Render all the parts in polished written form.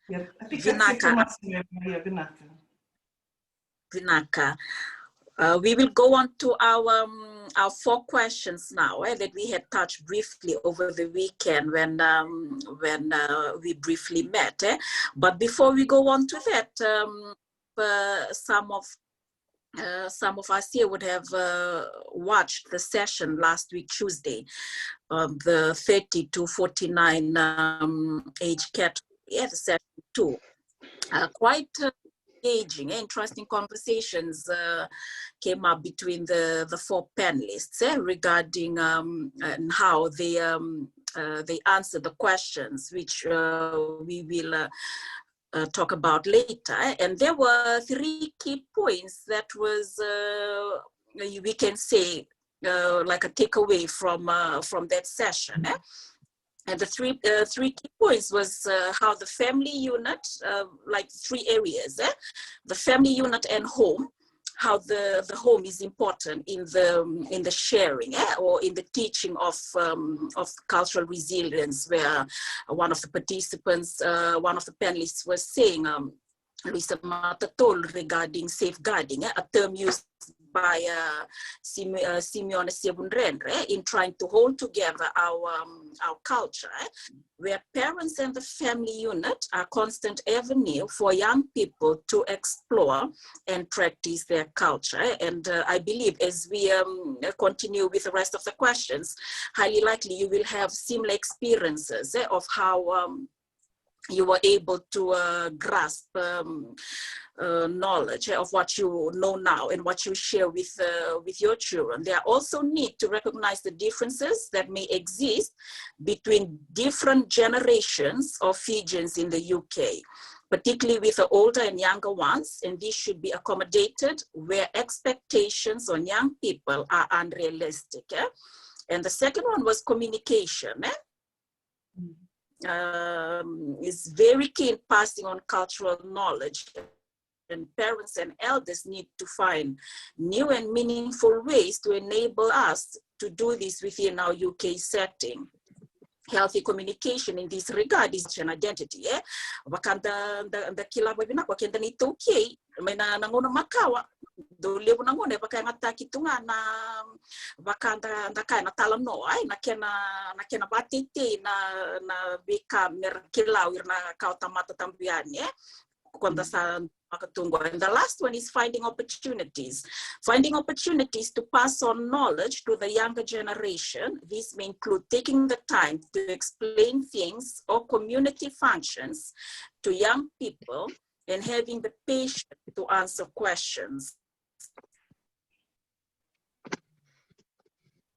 Yeah, I think Vinaka. that's it. Vinaka. Vinaka. We will go on to our 4 questions now that we had touched briefly over the weekend when we briefly met. But before we go on to that, some of us here would have watched the session last week, Tuesday, the 30 to 49 age category, the session 2. Quite engaging, interesting conversations came up between the 4 panelists regarding and how they answer the questions, which we will talk about later. And there were 3 key points that was, we can say, like a takeaway from that session. And the three key points was how the family unit, like 3 areas, the family unit and home, how the home is important in the sharing or in the teaching of cultural resilience, where one of the participants, one of the panelists was saying, Luisa Matatol, regarding safeguarding, a term used by Simeon Sebunrenre in trying to hold together our culture, where parents and the family unit are constant avenue for young people to explore and practice their culture. And I believe as we continue with the rest of the questions, highly likely you will have similar experiences of how you were able to grasp knowledge of what you know now and what you share with your children. There also need to recognize the differences that may exist between different generations of Fijians in the UK, particularly with the older and younger ones, and this should be accommodated where expectations on young people are unrealistic. And the second one was communication. Is very key in passing on cultural knowledge, and parents and elders need to find new and meaningful ways to enable us to do this within our UK setting. Healthy communication in this regard is an identity. Wakanda the kila webina wakenda ni toki mena nangona makawa do lebu nangona baka ngata kitunga na wakanda ndaka na talam no ai na kena batiti na bika merkila wirna kauta mata tambiane konda sa. And the last one is finding opportunities. Finding opportunities to pass on knowledge to the younger generation. This may include taking the time to explain things or community functions to young people and having the patience to answer questions.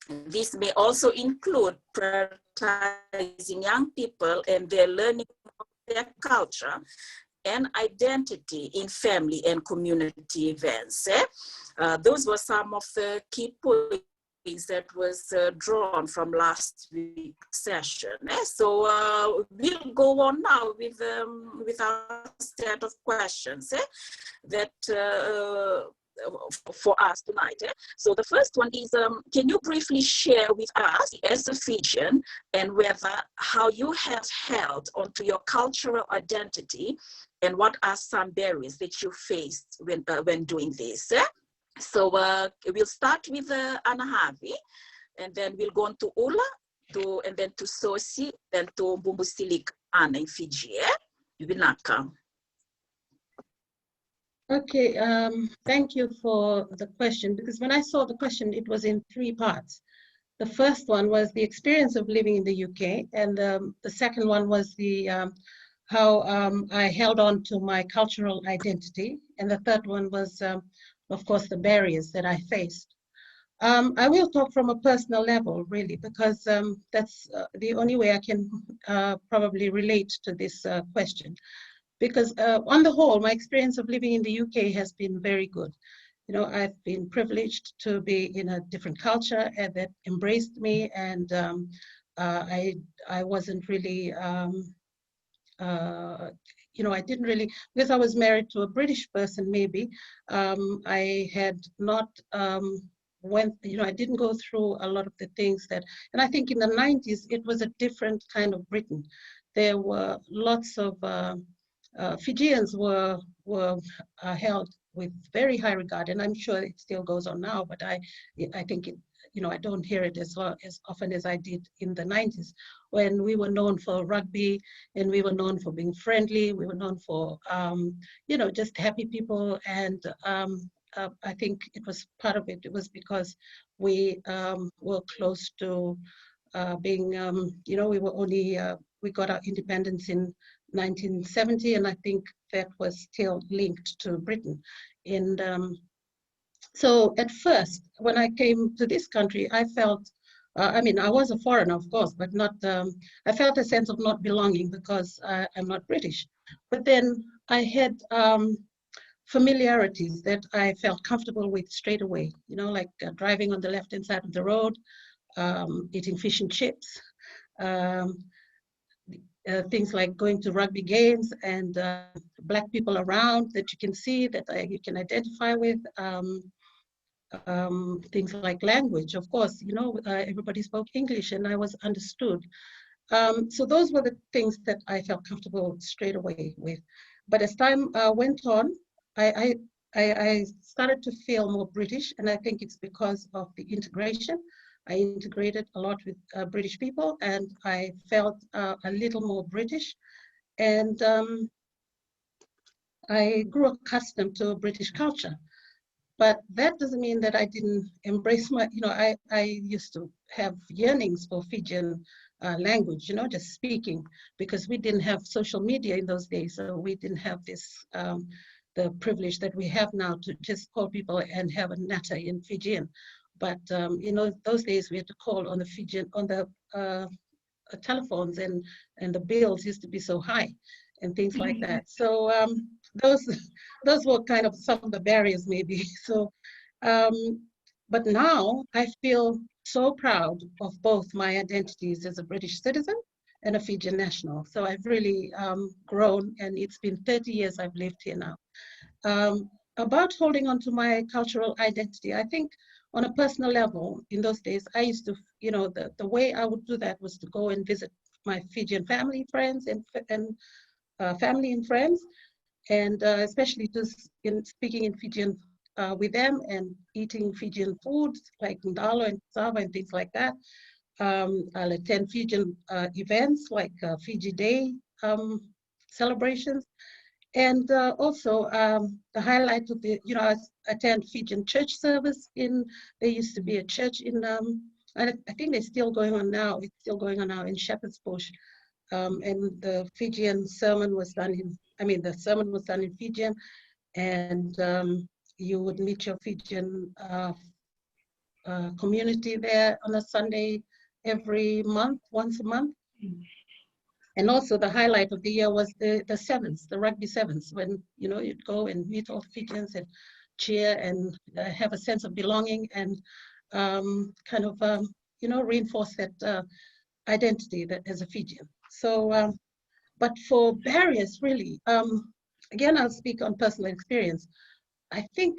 This may also include prioritizing young people and their learning of their culture and identity in family and community events. Those were some of the key points that was drawn from last week's session. So we'll go on now with our set of questions that for us tonight. So the first one is, can you briefly share with us as a Fijian and how you have held onto your cultural identity and what are some barriers that you faced when doing this? So we'll start with Anahavi, and then we'll go on to Ula, and then to Sosi, then to Mbumbusilik Anna in Fiji. Vinaka. Okay, thank you for the question, because when I saw the question, it was in 3 parts. The first one was the experience of living in the UK, and the second one was the how I held on to my cultural identity, and the third one was, of course, the barriers that I faced. I will talk from a personal level, really, because that's the only way I can probably relate to this question. Because on the whole, my experience of living in the UK has been very good. You know, I've been privileged to be in a different culture and that embraced me, and I wasn't really, you know, I didn't really, because I was married to a British person maybe, I had not I didn't go through a lot of the things that, and I think in the 90s, it was a different kind of Britain. There were lots of, Fijians were held with very high regard, and I'm sure it still goes on now, but I think it, I don't hear it as often as I did in the 90s, when we were known for rugby, and we were known for being friendly, we were known for, just happy people, and I think it was part of it. It was because we were close to being, we were only, we got our independence in 1970, and I think that was still linked to Britain. And so at first, when I came to this country, I felt, I was a foreigner, of course, but not, I felt a sense of not belonging because I'm not British. But then I had familiarities that I felt comfortable with straight away, like driving on the left-hand side of the road, eating fish and chips, things like going to rugby games and Black people around that you can see, that you can identify with. Things like language, of course, everybody spoke English and I was understood. So those were the things that I felt comfortable straight away with. But as time went on, I started to feel more British, and I think it's because of the integration. I integrated a lot with British people, and I felt a little more British. And I grew accustomed to British culture. But that doesn't mean that I didn't embrace my, I used to have yearnings for Fijian language, just speaking, because we didn't have social media in those days. So we didn't have this, the privilege that we have now to just call people and have a natter in Fijian. But, those days we had to call on the Fijian, on the telephones, and the bills used to be so high and things like that. So those were kind of some of the barriers maybe. So, but now I feel so proud of both my identities as a British citizen and a Fijian national. So I've really grown, and it's been 30 years I've lived here now. About holding on to my cultural identity, I think on a personal level, in those days, I used to, the way I would do that was to go and visit my Fijian family, friends, and family and friends, and especially just speaking in Fijian with them and eating Fijian foods like ndalo and cassava and things like that. I'll attend Fijian events like Fiji Day celebrations. And also the highlight of the, I attend Fijian church service there used to be a church in, I think they're still going on now. It's still going on now in Shepherd's Bush. And the Fijian sermon was done the sermon was done in Fijian, and you would meet your Fijian community there on a Sunday every month, once a month. And also the highlight of the year was the sevens, the rugby sevens, when, you'd go and meet all the Fijians and cheer and have a sense of belonging and kind of, reinforce that identity that as a Fijian. So, but for barriers, really, again, I'll speak on personal experience. I think,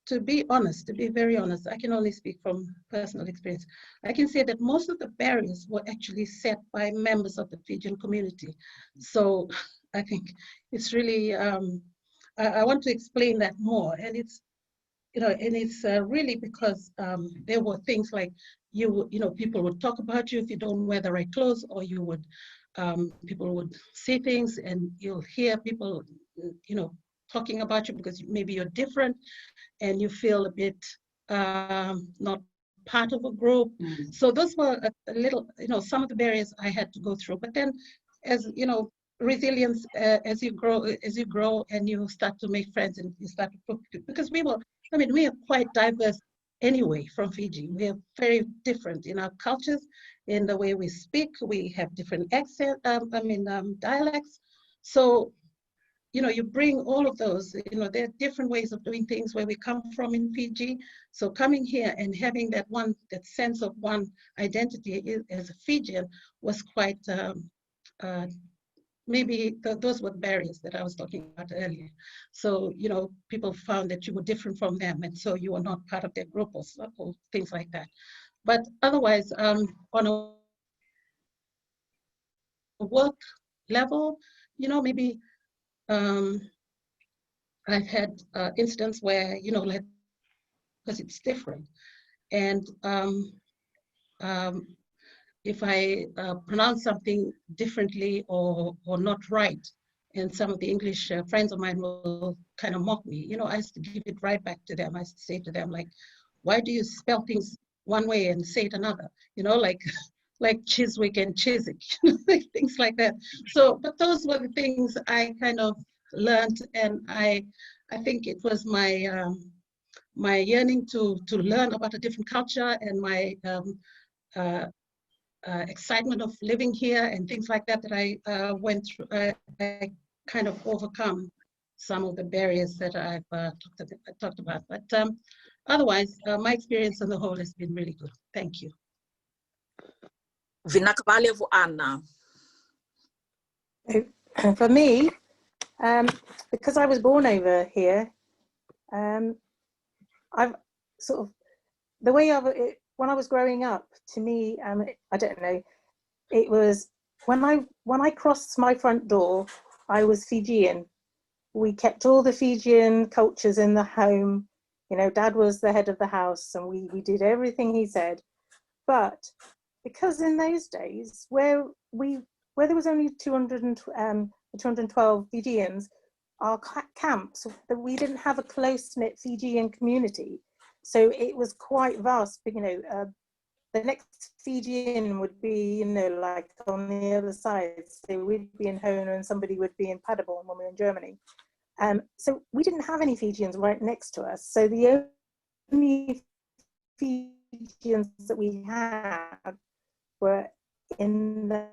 to be honest, to be very honest, I can only speak from personal experience. I can say that most of the barriers were actually set by members of the Fijian community. So I think it's really, I want to explain that more. And it's, and it's really because there were things like people would talk about you if you don't wear the right clothes, or you would, people would say things and you'll hear people, talking about you because maybe you're different and you feel a bit not part of a group. So those were a little, some of the barriers I had to go through. But then, as resilience, as you grow and you start to make friends and you start to, because we are quite diverse anyway from Fiji. We are very different in our cultures, in the way we speak. We have different accent, dialects. So, you bring all of those, there are different ways of doing things where we come from in Fiji. So coming here and having that sense of one identity as a Fijian was quite maybe those were barriers that I was talking about earlier. So, you know, people found that you were different from them, and so you were not part of their group or things like that. But otherwise, on a work level, you know, maybe I've had incidents where, you know, like, because it's different. And if I pronounce something differently or not right, and some of the English friends of mine will kind of mock me, you know, I used to give it right back to them. I used to say to them, like, why do you spell things one way and say it another? You know, like Chiswick and Chiswick, like things like that. So, but those were the things I kind of learned, and I think it was my my yearning to learn about a different culture, and my uh, excitement of living here and things like that, that I went through. I kind of overcome some of the barriers that I've talked about. But otherwise, my experience on the whole has been really good. Thank you. Vinakavalevu Anna. For me, because I was born over here, I've sort of, the way when I was growing up, to me, I don't know, it was when I crossed my front door, I was Fijian. We kept all the Fijian cultures in the home. You know, Dad was the head of the house, and we did everything he said. But because in those days, where there was only 212 Fijians, our camps, that we didn't have a close-knit Fijian community. So it was quite vast, but, you know, the next Fijian would be, you know, like on the other side. So we'd be in Hona and somebody would be in Paderborn when we were in Germany. So we didn't have any Fijians right next to us. So the only Fijians that we had were in the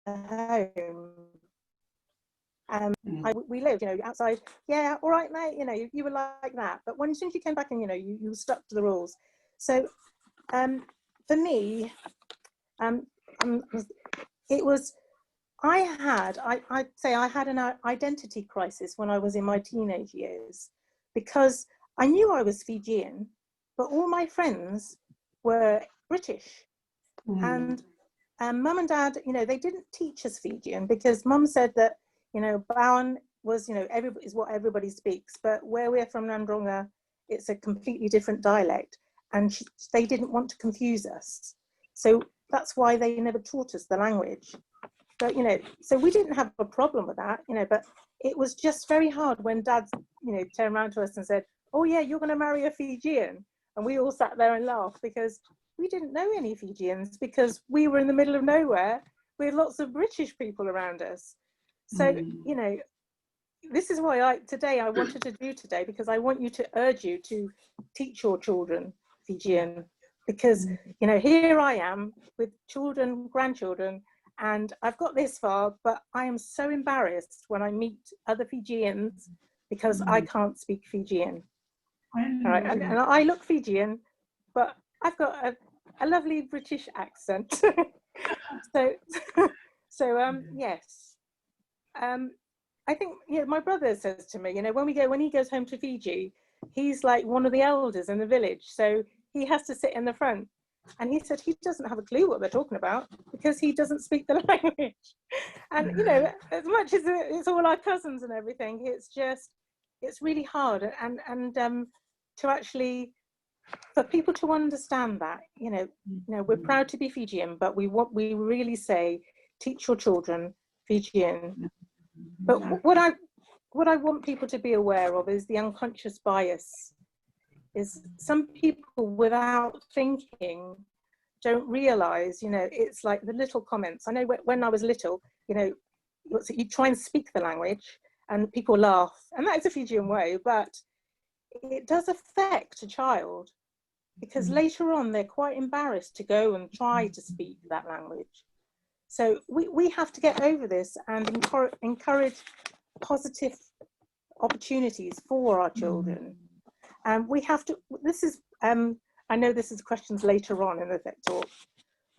home. We lived, you know, outside. Yeah, all right, mate. You know, you were like that. But as soon as you came back in, you know, you stuck to the rules. So for me, it was. I'd say I had an identity crisis when I was in my teenage years, because I knew I was Fijian, but all my friends were British. And Mum and Dad, you know, they didn't teach us Fijian, because Mum said that, you know, Bowen was, you know, is what everybody speaks, but where we're from, Nandronga, it's a completely different dialect, and they didn't want to confuse us. So that's why they never taught us the language. But, you know, so we didn't have a problem with that, you know, but it was just very hard when Dad, you know, turned around to us and said, oh yeah, you're going to marry a Fijian. And we all sat there and laughed, because we didn't know any Fijians, because we were in the middle of nowhere with lots of British people around us. So, you know, this is why I wanted to do today, because I want to urge you to teach your children Fijian, because, you know, here I am with children, grandchildren, and I've got this far, but I am so embarrassed when I meet other Fijians, because I can't speak Fijian. All right, and I look Fijian, but I've got a lovely British accent. so yes. I think, you know, my brother says to me, you know, when he goes home to Fiji, he's like one of the elders in the village, so he has to sit in the front. And he said he doesn't have a clue what they're talking about, because he doesn't speak the language. And, you know, as much as it's all our cousins and everything, it's really hard. And to actually, for people to understand that, you know, we're proud to be Fijian, but we really say, teach your children Fijian. But what I want people to be aware of is the unconscious bias. Is some people, without thinking, don't realize, you know, it's like the little comments. I know when I was little, you know, you try and speak the language and people laugh, and that is a Fijian way, but it does affect a child, because later on they're quite embarrassed to go and try to speak that language. So we have to get over this and encourage positive opportunities for our children. And we have to, this is, I know this is questions later on in the talk,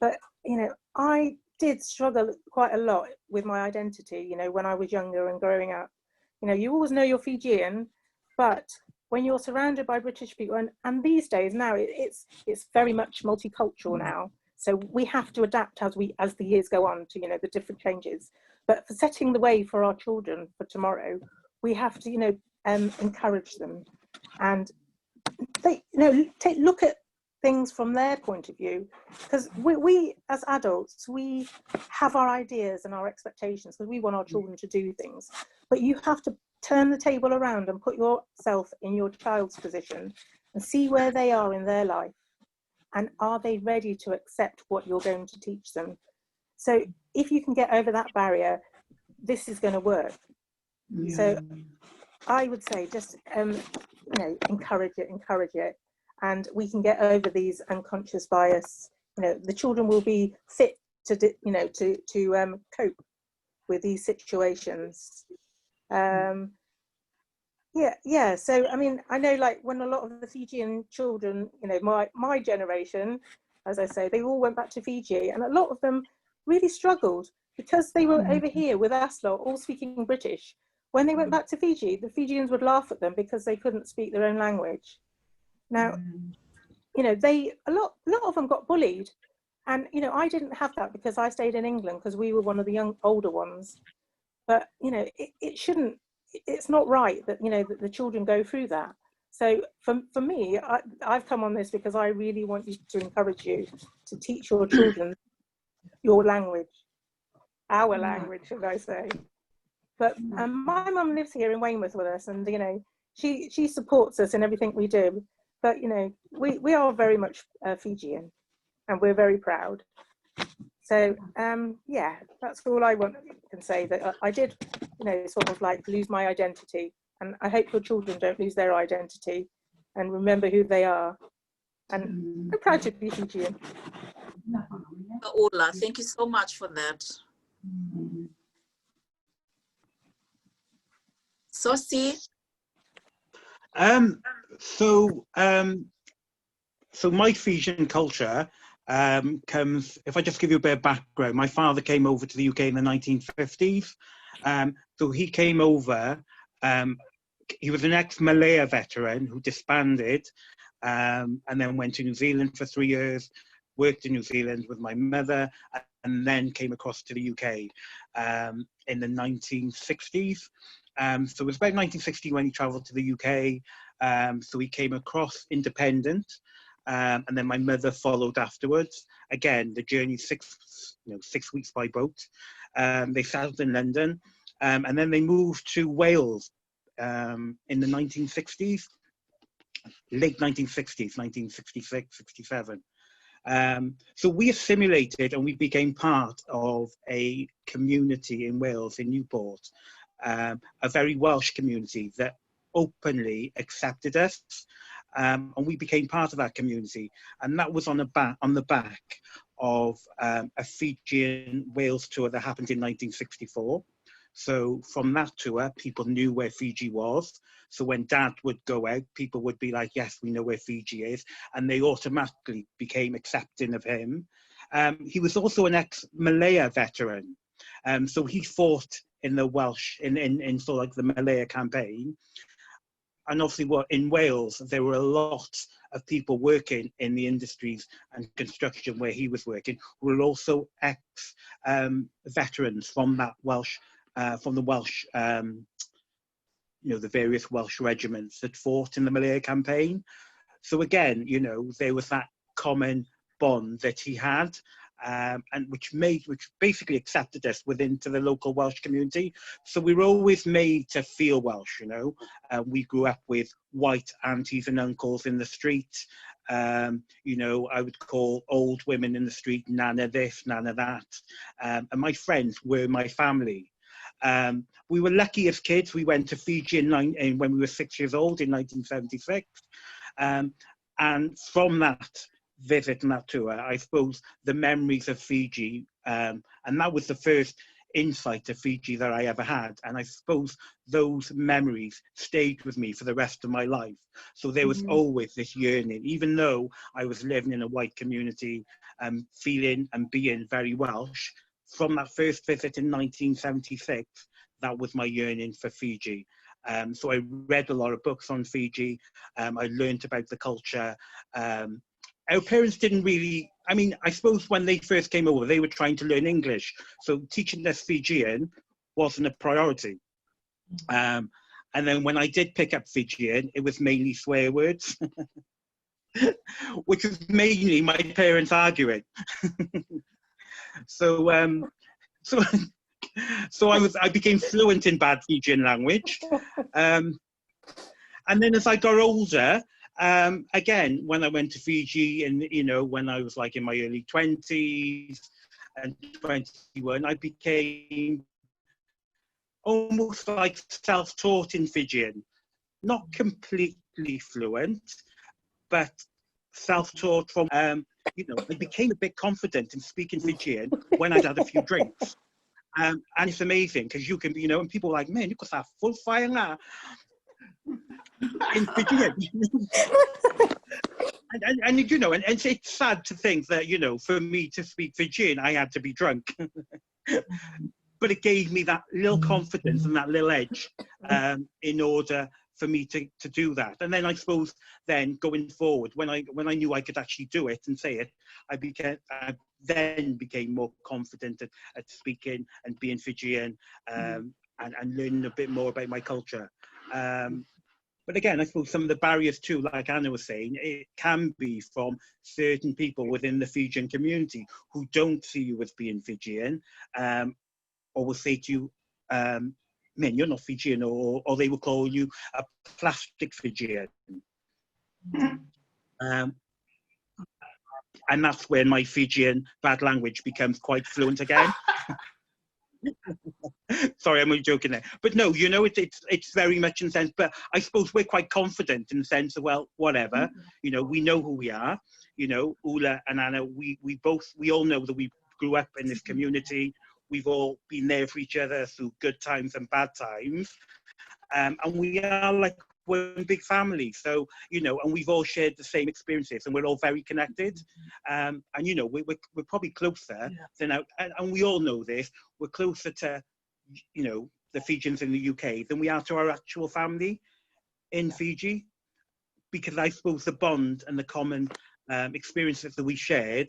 but, you know, I did struggle quite a lot with my identity, you know, when I was younger and growing up. You know, you always know you're Fijian, but when you're surrounded by British people, and these days now it's very much multicultural now. So we have to adapt as the years go on to, you know, the different changes. But for setting the way for our children for tomorrow, we have to, you know, encourage them, and they, you know, look at things from their point of view, because we as adults, we have our ideas and our expectations because we want our children to do things, but you have to turn the table around and put yourself in your child's position and see where they are in their life, and are they ready to accept what you're going to teach them. So if you can get over that barrier, this is going to work. Yeah. So I would say just you know, encourage it, and we can get over these unconscious bias. You know, the children will be fit to you know, to cope with these situations. Yeah. So I mean, I know, like, when a lot of the Fijian children, you know, my generation, as I say, they all went back to Fiji, and a lot of them really struggled because they were over here with us lot, all speaking British. When they went back to Fiji, the Fijians would laugh at them because they couldn't speak their own language. Now, you know, a lot of them got bullied, and you know, I didn't have that because I stayed in England because we were one of the older ones. But you know, it shouldn't. It's not right that, you know, that the children go through that. So for me, I've come on this because I really want you to encourage you to teach your children your language, our language, should I say. But my mum lives here in Weymouth with us, and you know, she supports us in everything we do. But you know, we are very much Fijian, and we're very proud. So yeah, that's all I can say. That I did, you know, sort of like lose my identity, and I hope your children don't lose their identity and remember who they are. And I'm proud to be Fijian. Ola, thank you so much for that. Sosi? So my Fijian culture comes, if I just give you a bit of background, my father came over to the UK in the 1950s. So he came over, he was an ex-Malaya veteran who disbanded and then went to New Zealand for 3 years, worked in New Zealand with my mother, and then came across to the UK in the 1960s. So it was about 1960 when he travelled to the UK. So he came across independent, and then my mother followed afterwards. Again, the journey 6 weeks by boat. They settled in London, and then they moved to Wales in the 1960s, late 1960s, 1966, 67. So we assimilated and we became part of a community in Wales, in Newport, a very Welsh community that openly accepted us, and we became part of that community. And that was on the back of a Fijian Wales tour that happened in 1964. So from that tour, people knew where Fiji was. So when Dad would go out, people would be like, yes, we know where Fiji is. And they automatically became accepting of him. He was also an ex-Malaya veteran. So he fought in the Welsh, in sort of like the Malaya campaign. And obviously in Wales, there were a lot of people working in the industries and construction where he was working, who were also ex-veterans from that Welsh, from the Welsh, you know, the various Welsh regiments that fought in the Malaya campaign. So again, you know, there was that common bond that he had, and which basically accepted us into the local Welsh community. So we were always made to feel Welsh, you know. We grew up with white aunties and uncles in the street. You know, I would call old women in the street Nana this, Nana that. And my friends were my family. We were lucky as kids. We went to Fiji when we were 6 years old in 1976. And from that visit and that tour, I suppose the memories of Fiji, and that was the first insight to Fiji that I ever had. And I suppose those memories stayed with me for the rest of my life. So there was always this yearning, even though I was living in a white community, feeling and being very Welsh, from that first visit in 1976, that was my yearning for Fiji. So I read a lot of books on Fiji. I learned about the culture. Our parents didn't really, I mean, I suppose when they first came over, they were trying to learn English. So teaching us Fijian wasn't a priority. And then when I did pick up Fijian, it was mainly swear words, which was mainly my parents arguing. So I became fluent in bad Fijian language. And then as I got older, again, when I went to Fiji and, you know, when I was like in my early 20s and 21, I became almost like self-taught in Fijian. Not completely fluent, but self-taught from, you know, I became a bit confident in speaking Fijian when I'd had a few drinks. And it's amazing because you can, you know, and people are like, man, you could have full fire now in Fijian. and you know, and it's sad to think that, you know, for me to speak Fijian, I had to be drunk. But it gave me that little confidence and that little edge in order for me to do that. And then I suppose then going forward, when I knew I could actually do it and say it, I then became more confident at speaking and being Fijian and learning a bit more about my culture. But again, I suppose some of the barriers too, like Anna was saying, it can be from certain people within the Fijian community who don't see you as being Fijian, or will say to you, man, you're not Fijian, or they will call you a plastic Fijian. And that's when my Fijian bad language becomes quite fluent again. Sorry, I'm only joking there. But no, you know, it's very much in the sense, but I suppose we're quite confident in the sense of, well, whatever, you know, we know who we are, you know, Ula and Anna, we all know that we grew up in this community. We've all been there for each other through good times and bad times. And we are like one big family. So, you know, and we've all shared the same experiences and we're all very connected. And, you know, we're probably closer than, and we all know this, we're closer to, you know, the Fijians in the UK than we are to our actual family in Fiji. Because I suppose the bond and the common experiences that we shared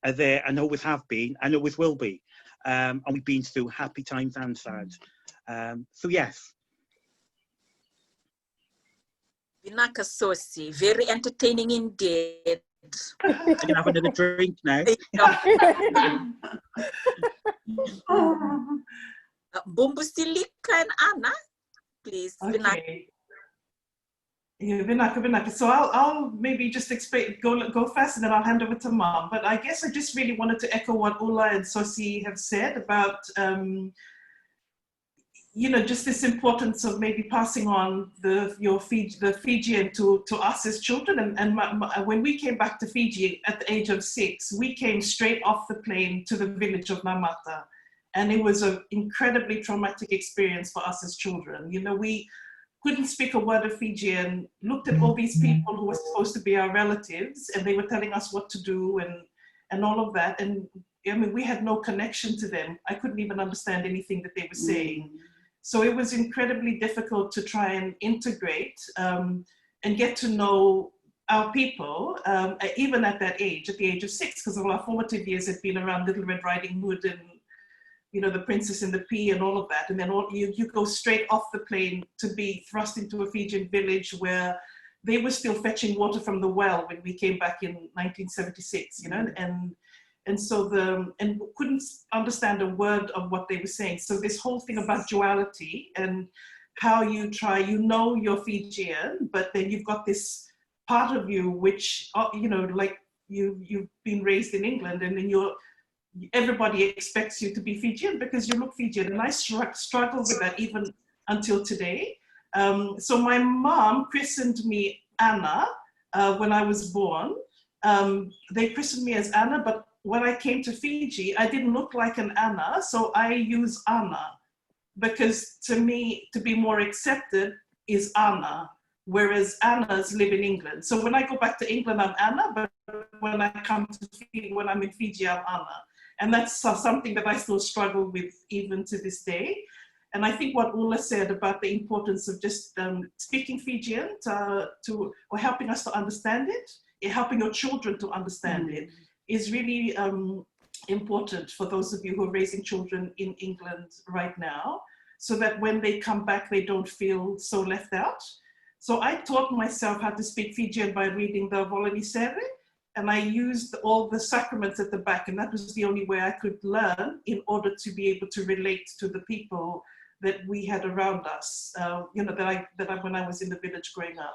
are there and always have been and always will be. And we've been through happy times and sad. So yes. Vinaka Sosi, very entertaining indeed. I can have another drink now. Bumbu Silika and Anna, please. Okay. Yeah, Vinaka. So I'll maybe just explain, go first, and then I'll hand over to Mom. But I guess I just really wanted to echo what Ula and Sosi have said about, you know, just this importance of maybe passing on the Fijian to us as children. And when we came back to Fiji at the age of 6, we came straight off the plane to the village of Namata. And it was an incredibly traumatic experience for us as children. You know, we couldn't speak a word of Fijian, looked at all these people who were supposed to be our relatives, and they were telling us what to do and all of that. And I mean, we had no connection to them. I couldn't even understand anything that they were saying. So it was incredibly difficult to try and integrate and get to know our people, even at that age, at the age of 6, because all our formative years had been around Little Red Riding Hood and, you know, The Princess and the Pea and all of that. And then you go straight off the plane to be thrust into a Fijian village where they were still fetching water from the well when we came back in 1976, you know, and so and couldn't understand a word of what they were saying. So this whole thing about duality and how you try, you know, you're Fijian, but then you've got this part of you which, you know, like you've been raised in England, and then everybody expects you to be Fijian because you look Fijian. And I struggle with that even until today. So my mom christened me Anna when I was born. They christened me as Anna, but when I came to Fiji, I didn't look like an Anna, so I use Anna, because to me, to be more accepted is Anna, whereas Annas live in England. So when I go back to England, I'm Anna, but when I come to Fiji, when I'm in Fiji, I'm Anna. And that's something that I still struggle with even to this day. And I think what Ula said about the importance of just speaking Fijian or helping us to understand it, helping your children to understand it, is really important for those of you who are raising children in England right now, so that when they come back, they don't feel so left out. So I taught myself how to speak Fijian by reading the Volani Sere, and I used all the sacraments at the back, and that was the only way I could learn in order to be able to relate to the people that we had around us, you know, when I was in the village growing up.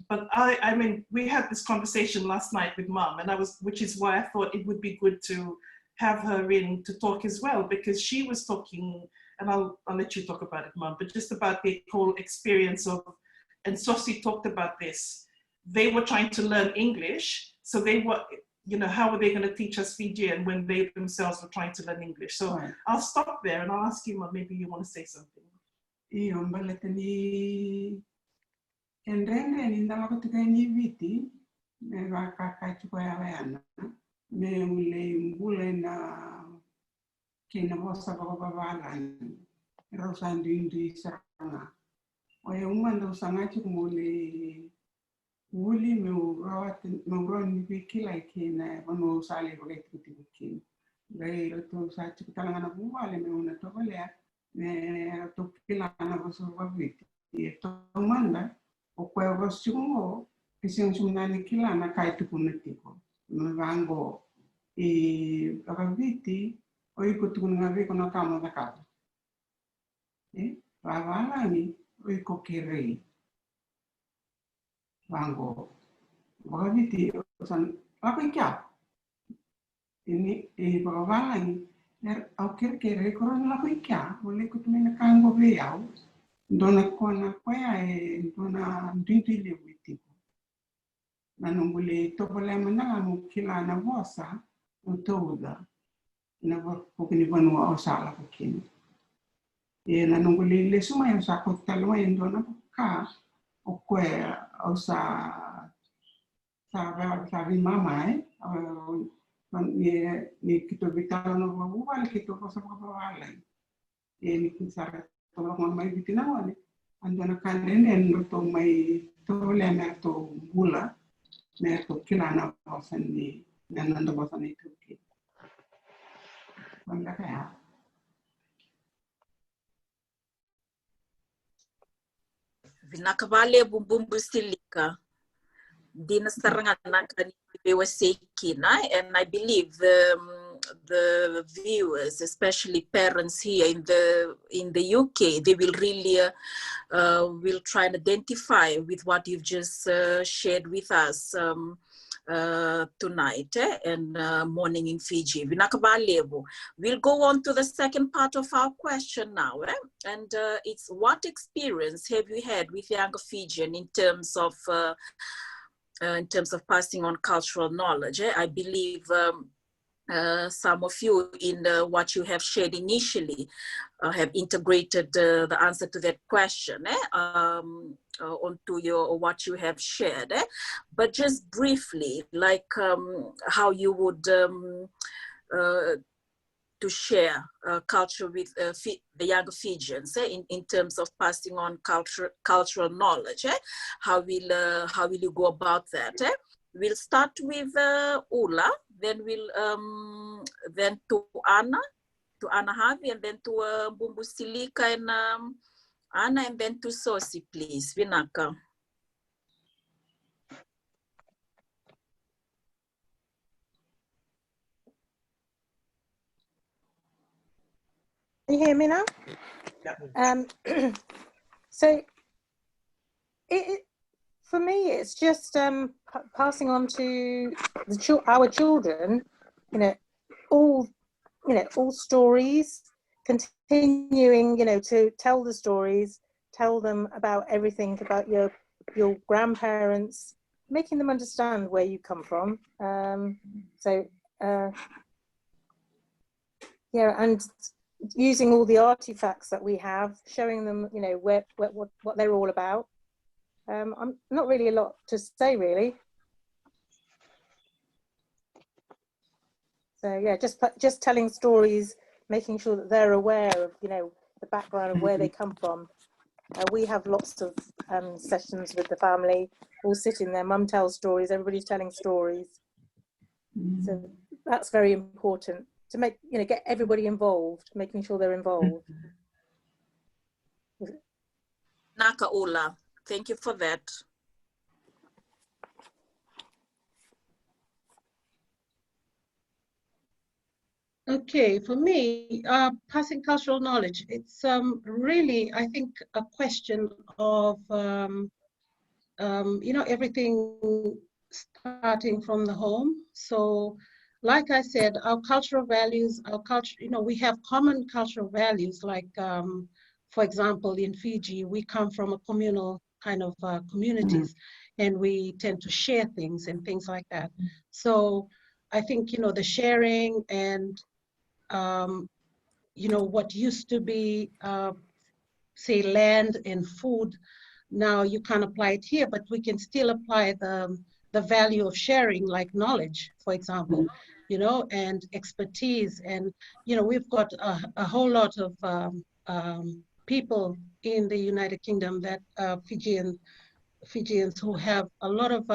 But I mean, we had this conversation last night with Mum, and which is why I thought it would be good to have her in to talk as well, because she was talking, and I'll let you talk about it, Mum, but just about the whole experience of, and Sosi talked about this. They were trying to learn English, so they were, you know, how were they going to teach us Fijian when they themselves were trying to learn English? So right. I'll stop there and I'll ask you, Mum, maybe you want to say something. Me ule mbule na kina bosa babalan rosando indi saranga oye umando sangachi kumule uli me urat me uran bikila kina bano sale rolet kutikin gai roto sa chiktalanga na buwale me una tokole me to kila na boso babiti to manda o kwa bosungo kisiong sumnani kila na kai tukunetiko Mango e raviti o i kutunga vi kono kama da casa. Ravalani o i kokirei. Mango raviti san lakuikia. Ini e ravalani au kirkere kono lakuikia o le kutunga kango veau. Dona kona kwea e dona ndindile witi. Nanungule topolema na mukila na vosa utoda na pokini vanua osala pokini nanungule le suma yo sa kotalo endona ka okwe osa sa vi mama ni kito vitalo no wala kito kosa wala ni kisara to lo mai vitina wale andona kandene ndo mai to le na to bula Merto kilana bosani nanando bosani tuki. Banda kaya. Vinakavale bumbumbu silika. Dina sarangana kani bewa sekina, and I believe the viewers, especially parents here in the UK, they will really will try and identify with what you've just shared with us tonight and morning in Fiji. We'll go on to the second part of our question now, and it's what experience have you had with younger Fijian in terms of passing on cultural knowledge? I believe some of you in what you have shared initially have integrated the answer to that question onto what you have shared. But just briefly, like how you would to share culture with the younger Fijians in terms of passing on cultural knowledge. How will you go about that? We'll start with Ula, then we'll then to Anna Harvey, and then to Bumbu Silika and Anna, and then to Sosi, please. Vinaka. Can you hear me now? Yeah. So for me, it's just passing on to our children, all stories, continuing, to tell the stories, tell them about everything about your grandparents, making them understand where you come from. Yeah, and using all the artifacts that we have, showing them, what they're all about. I'm not really a lot to say, really. So yeah, just telling stories, making sure that they're aware of, you know, the background of where they come from. We have lots of sessions with the family, all sitting there, mum tells stories, everybody's telling stories. So that's very important to make, you know, get everybody involved, making sure they're involved. Naka Ola, thank you for that. Okay, for me, passing cultural knowledge, it's really, I think, a question of, you know, everything starting from the home. So, like I said, our cultural values, our culture, you know, we have common cultural values, like, for example, in Fiji, we come from a communal kind of communities, and we tend to share things and things like that. So I think, you know, the sharing and you know, what used to be, say, land and food, now you can't apply it here, but we can still apply the value of sharing, like knowledge, for example, you know, and expertise. And, you know, we've got a whole lot of people in the United Kingdom that Fijians who have a lot of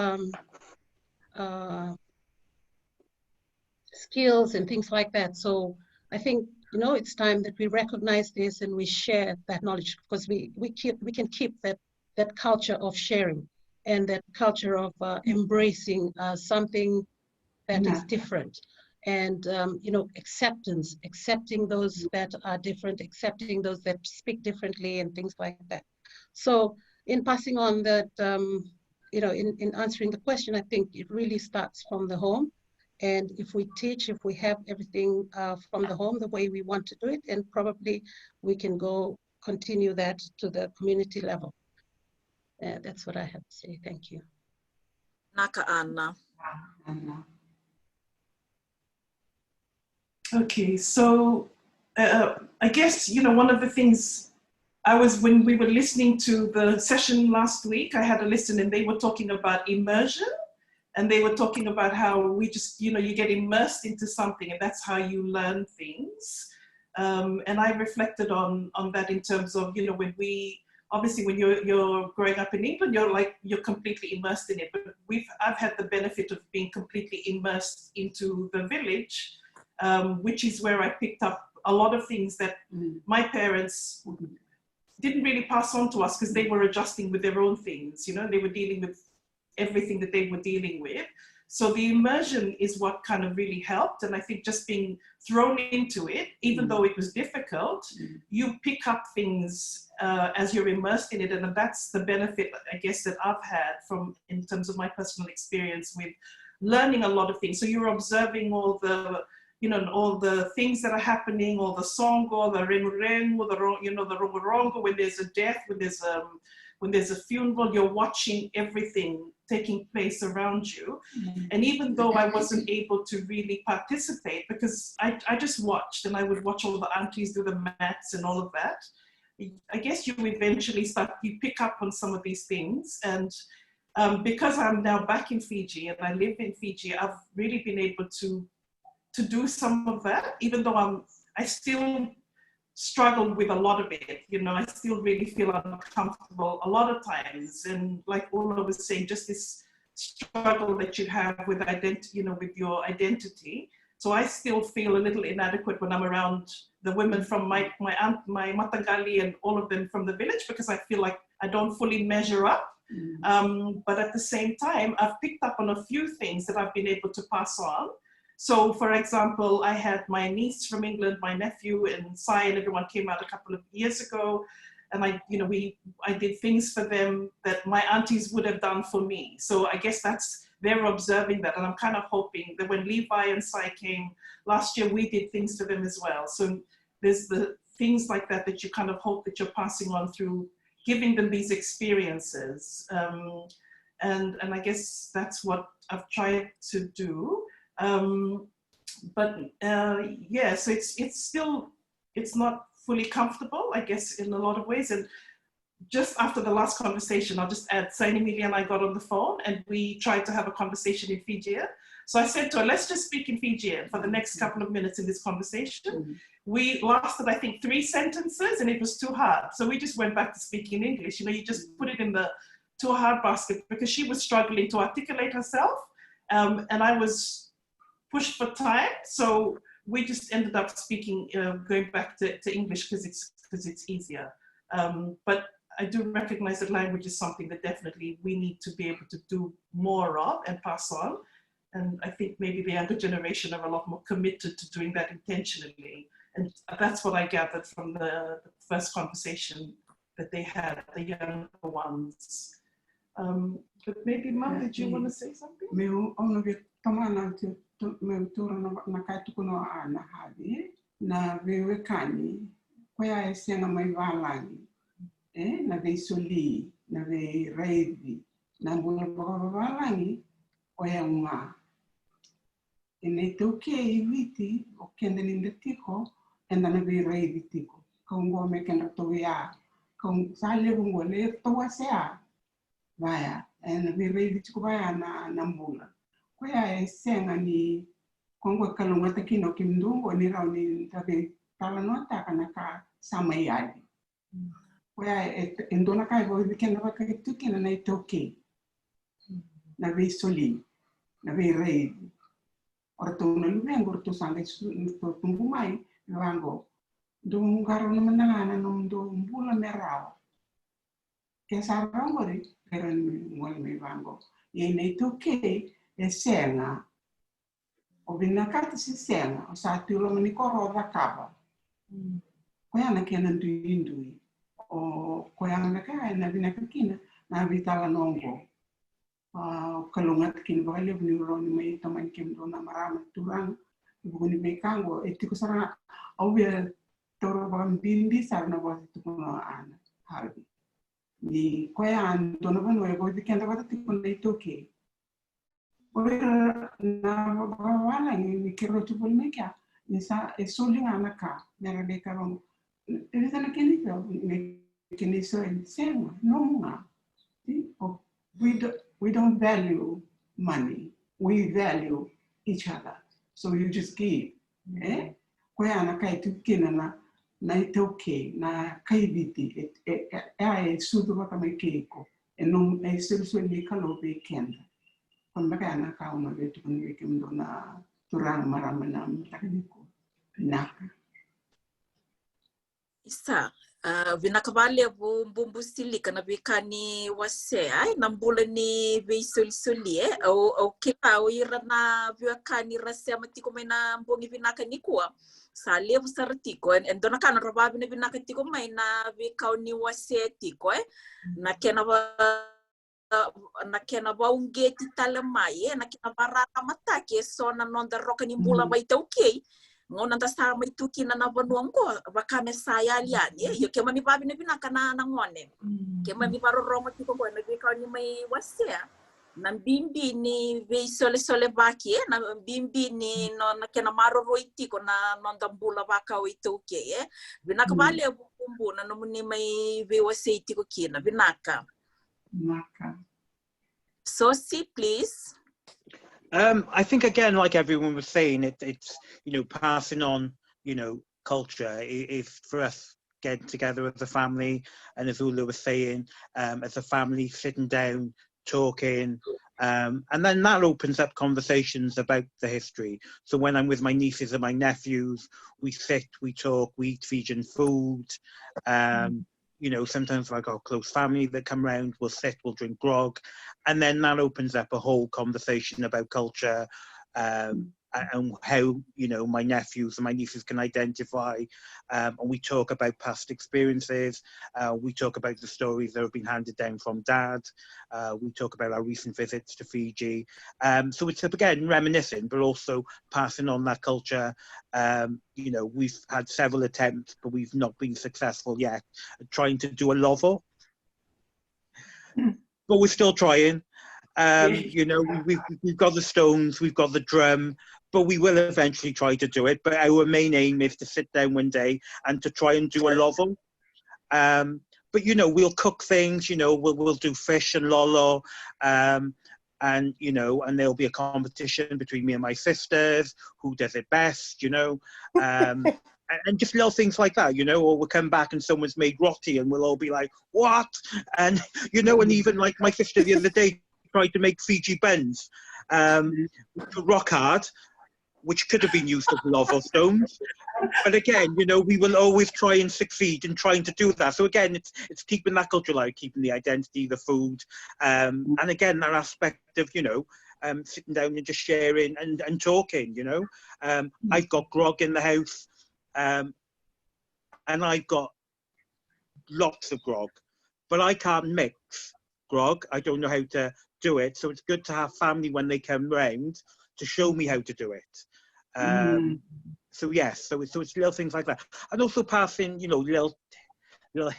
skills and things like that. So I think, you know, it's time that we recognize this and we share that knowledge, because we can keep that culture of sharing and that culture of embracing something that is different, and you know, accepting those that are different, accepting those that speak differently and things like that. So in passing on that, you know, in answering the question, I think it really starts from the home. And if we teach, if we have everything from the home the way we want to do it, and probably we can continue that to the community level. That's what I have to say. Thank you. Naka Anna. Okay, so I guess, you know, one of the things when we were listening to the session last week, I had a listen and they were talking about immersion. And they were talking about how we just, you know, you get immersed into something and that's how you learn things. And I reflected on that in terms of, you know, obviously when you're growing up in England, you're completely immersed in it. But I've had the benefit of being completely immersed into the village, which is where I picked up a lot of things that my parents didn't really pass on to us because they were adjusting with their own things, you know, they were dealing with everything that they were dealing with. So the immersion is what kind of really helped. And I think just being thrown into it, even though it was difficult, you pick up things as you're immersed in it. And that's the benefit, I guess, that I've had in terms of my personal experience with learning a lot of things. So you're observing all the, you know, all the things that are happening, all the songo, the rengu-rengu, the rongo-rongo, when there's a death, when there's a funeral, you're watching everything taking place around you. And even though I wasn't able to really participate, because I just watched, and I would watch all the aunties do the mats and all of that, I guess you eventually you pick up on some of these things. And because I'm now back in Fiji and I live in Fiji, I've really been able to do some of that, even though I still struggled with a lot of it, you know, I still really feel uncomfortable a lot of times. And like Ola was saying, just this struggle that you have with identity, you know, with your identity. So I still feel a little inadequate when I'm around the women from my aunt, my Matangali, and all of them from the village, because I feel like I don't fully measure up. But at the same time, I've picked up on a few things that I've been able to pass on. So, for example, I had my niece from England, my nephew, and Sai, and everyone came out a couple of years ago, and I did things for them that my aunties would have done for me. So I guess they're observing that, and I'm kind of hoping that when Levi and Sai came last year, we did things for them as well. So there's the things like that you kind of hope that you're passing on through giving them these experiences, and I guess that's what I've tried to do. Yeah, so it's not fully comfortable, I guess, in a lot of ways. And just after the last conversation, I'll just add, Saini Mili and I got on the phone and we tried to have a conversation in Fijian. So I said to her, let's just speak in Fijian for the next couple of minutes in this conversation. We lasted, I think, 3 sentences, and it was too hard. So we just went back to speaking in English. You know, you just put it in the too hard basket, because she was struggling to articulate herself, and I was pushed for time. So we just ended up speaking, going back to English because it's easier. But I do recognize that language is something that definitely we need to be able to do more of and pass on. And I think maybe the younger generation are a lot more committed to doing that intentionally. And that's what I gathered from the first conversation that they had, the younger ones. But maybe, Mum, did you want to say something? Me tura na katukuno ana hadi na vewekani kwa esenga mai valangi na ve soli na ve reidi na bula valangi oya uma ene toke iviti o kende ninde tiko enda na ve reidi tiko kongo me kenda toya kong sale bungo le towa sea vaya ena ve reidi tiko vaya na mbula Koya esenga ni kongo kalunga takino kimdungo ni rauni tabe talanota kanaka sama yadi. Koya endona kai bo weekend ba ka tukina na itoke. Na ve soli, na ve rei. Orto na lumengo orto sanga to tumbumai rango. Do ngaro na manana no do mbula merao. Kesa rangori pero ngol me rango. Ye na itoke esenga o vinakati si senga o sa tulo mani korora kaba koya na kena ndui o koya na kaya na vinakakina na vitala nongo kalungat kin ba le ni ro ni mai taman kim do na marama turang buguni be kango etiko sara au be toro ba bindi sarna ba tukono ana harbi ni koya ando no no e bo dikenda ba tikon le toke na wala ni kero tu polmeka ni sa e solinga na ka na be karon ele sana keni ko ni keni so en sema no nga we don't value money, we value each other, so you just give ko yana kai tu kina na itoke na kai biti e sudu ba kama keiko e no e sirso ni kalo be kenda Pembeka na kau na betu ni kimdo na turang maramanam takniko naka. Isa, vinakavale bumbu sili kana vikani wase ai nambula ni veisoli o kila o irana vikani rase matiko mena mbongi vinakani kuwa sa levu saratiko en dona kana rababi na vinakatiko mai na vikau ni wase tiko na kena baungeti talamai na kena barata matake so na nonda roka ni mbula mai tauke ngona nda sa mai tuki na vanuango vakame saya liani yo kema mi babi ne bina kana na ngone kema mi baro roma tiko ko na bika ni mai wasia na bimbi ni ve sole baki na bimbi ni no na kena maro roiti ko na nonda mbula vaka o tauke bina ka vale bumbu na no ni mai ve wasia tiko kina binaka Naka. Sosi, please. I think again, like everyone was saying, it's passing on culture is for us getting together as a family, and as Ula was saying, as a family sitting down, talking, and then that opens up conversations about the history. So when I'm with my nieces and my nephews, we sit, we talk, we eat Fijian food. Sometimes like our close family that come round, we'll sit, we'll drink grog, and then that opens up a whole conversation about culture and how my nephews and my nieces can identify, and we talk about past experiences, we talk about the stories that have been handed down from dad, we talk about our recent visits to Fiji, so it's again reminiscing but also passing on that culture. We've had several attempts but we've not been successful yet at trying to do a lovo, but we're still trying. We've got the stones, we've got the drum, but we will eventually try to do it. But our main aim is to sit down one day and to try and do a lovo. But we'll cook things, we'll do fish and lolo, and you know, and there'll be a competition between me and my sisters, who does it best, you know, and just little things like that, you know, or we'll come back and someone's made roti and we'll all be like, what? And you know, and even like my sister the other day tried to make Fiji buns, rock hard, which could have been used as lava stones. But again, you know, we will always try and succeed in trying to do that. So again, it's keeping that culture alive, keeping the identity, the food, and again, that aspect of, you know, sitting down and just sharing and talking, you know. I've got grog in the house, and I've got lots of grog, but I can't mix grog. I don't know how to do it. So it's good to have family when they come round to show me how to do it. So yes, so it's little things like that, and also passing, you know, little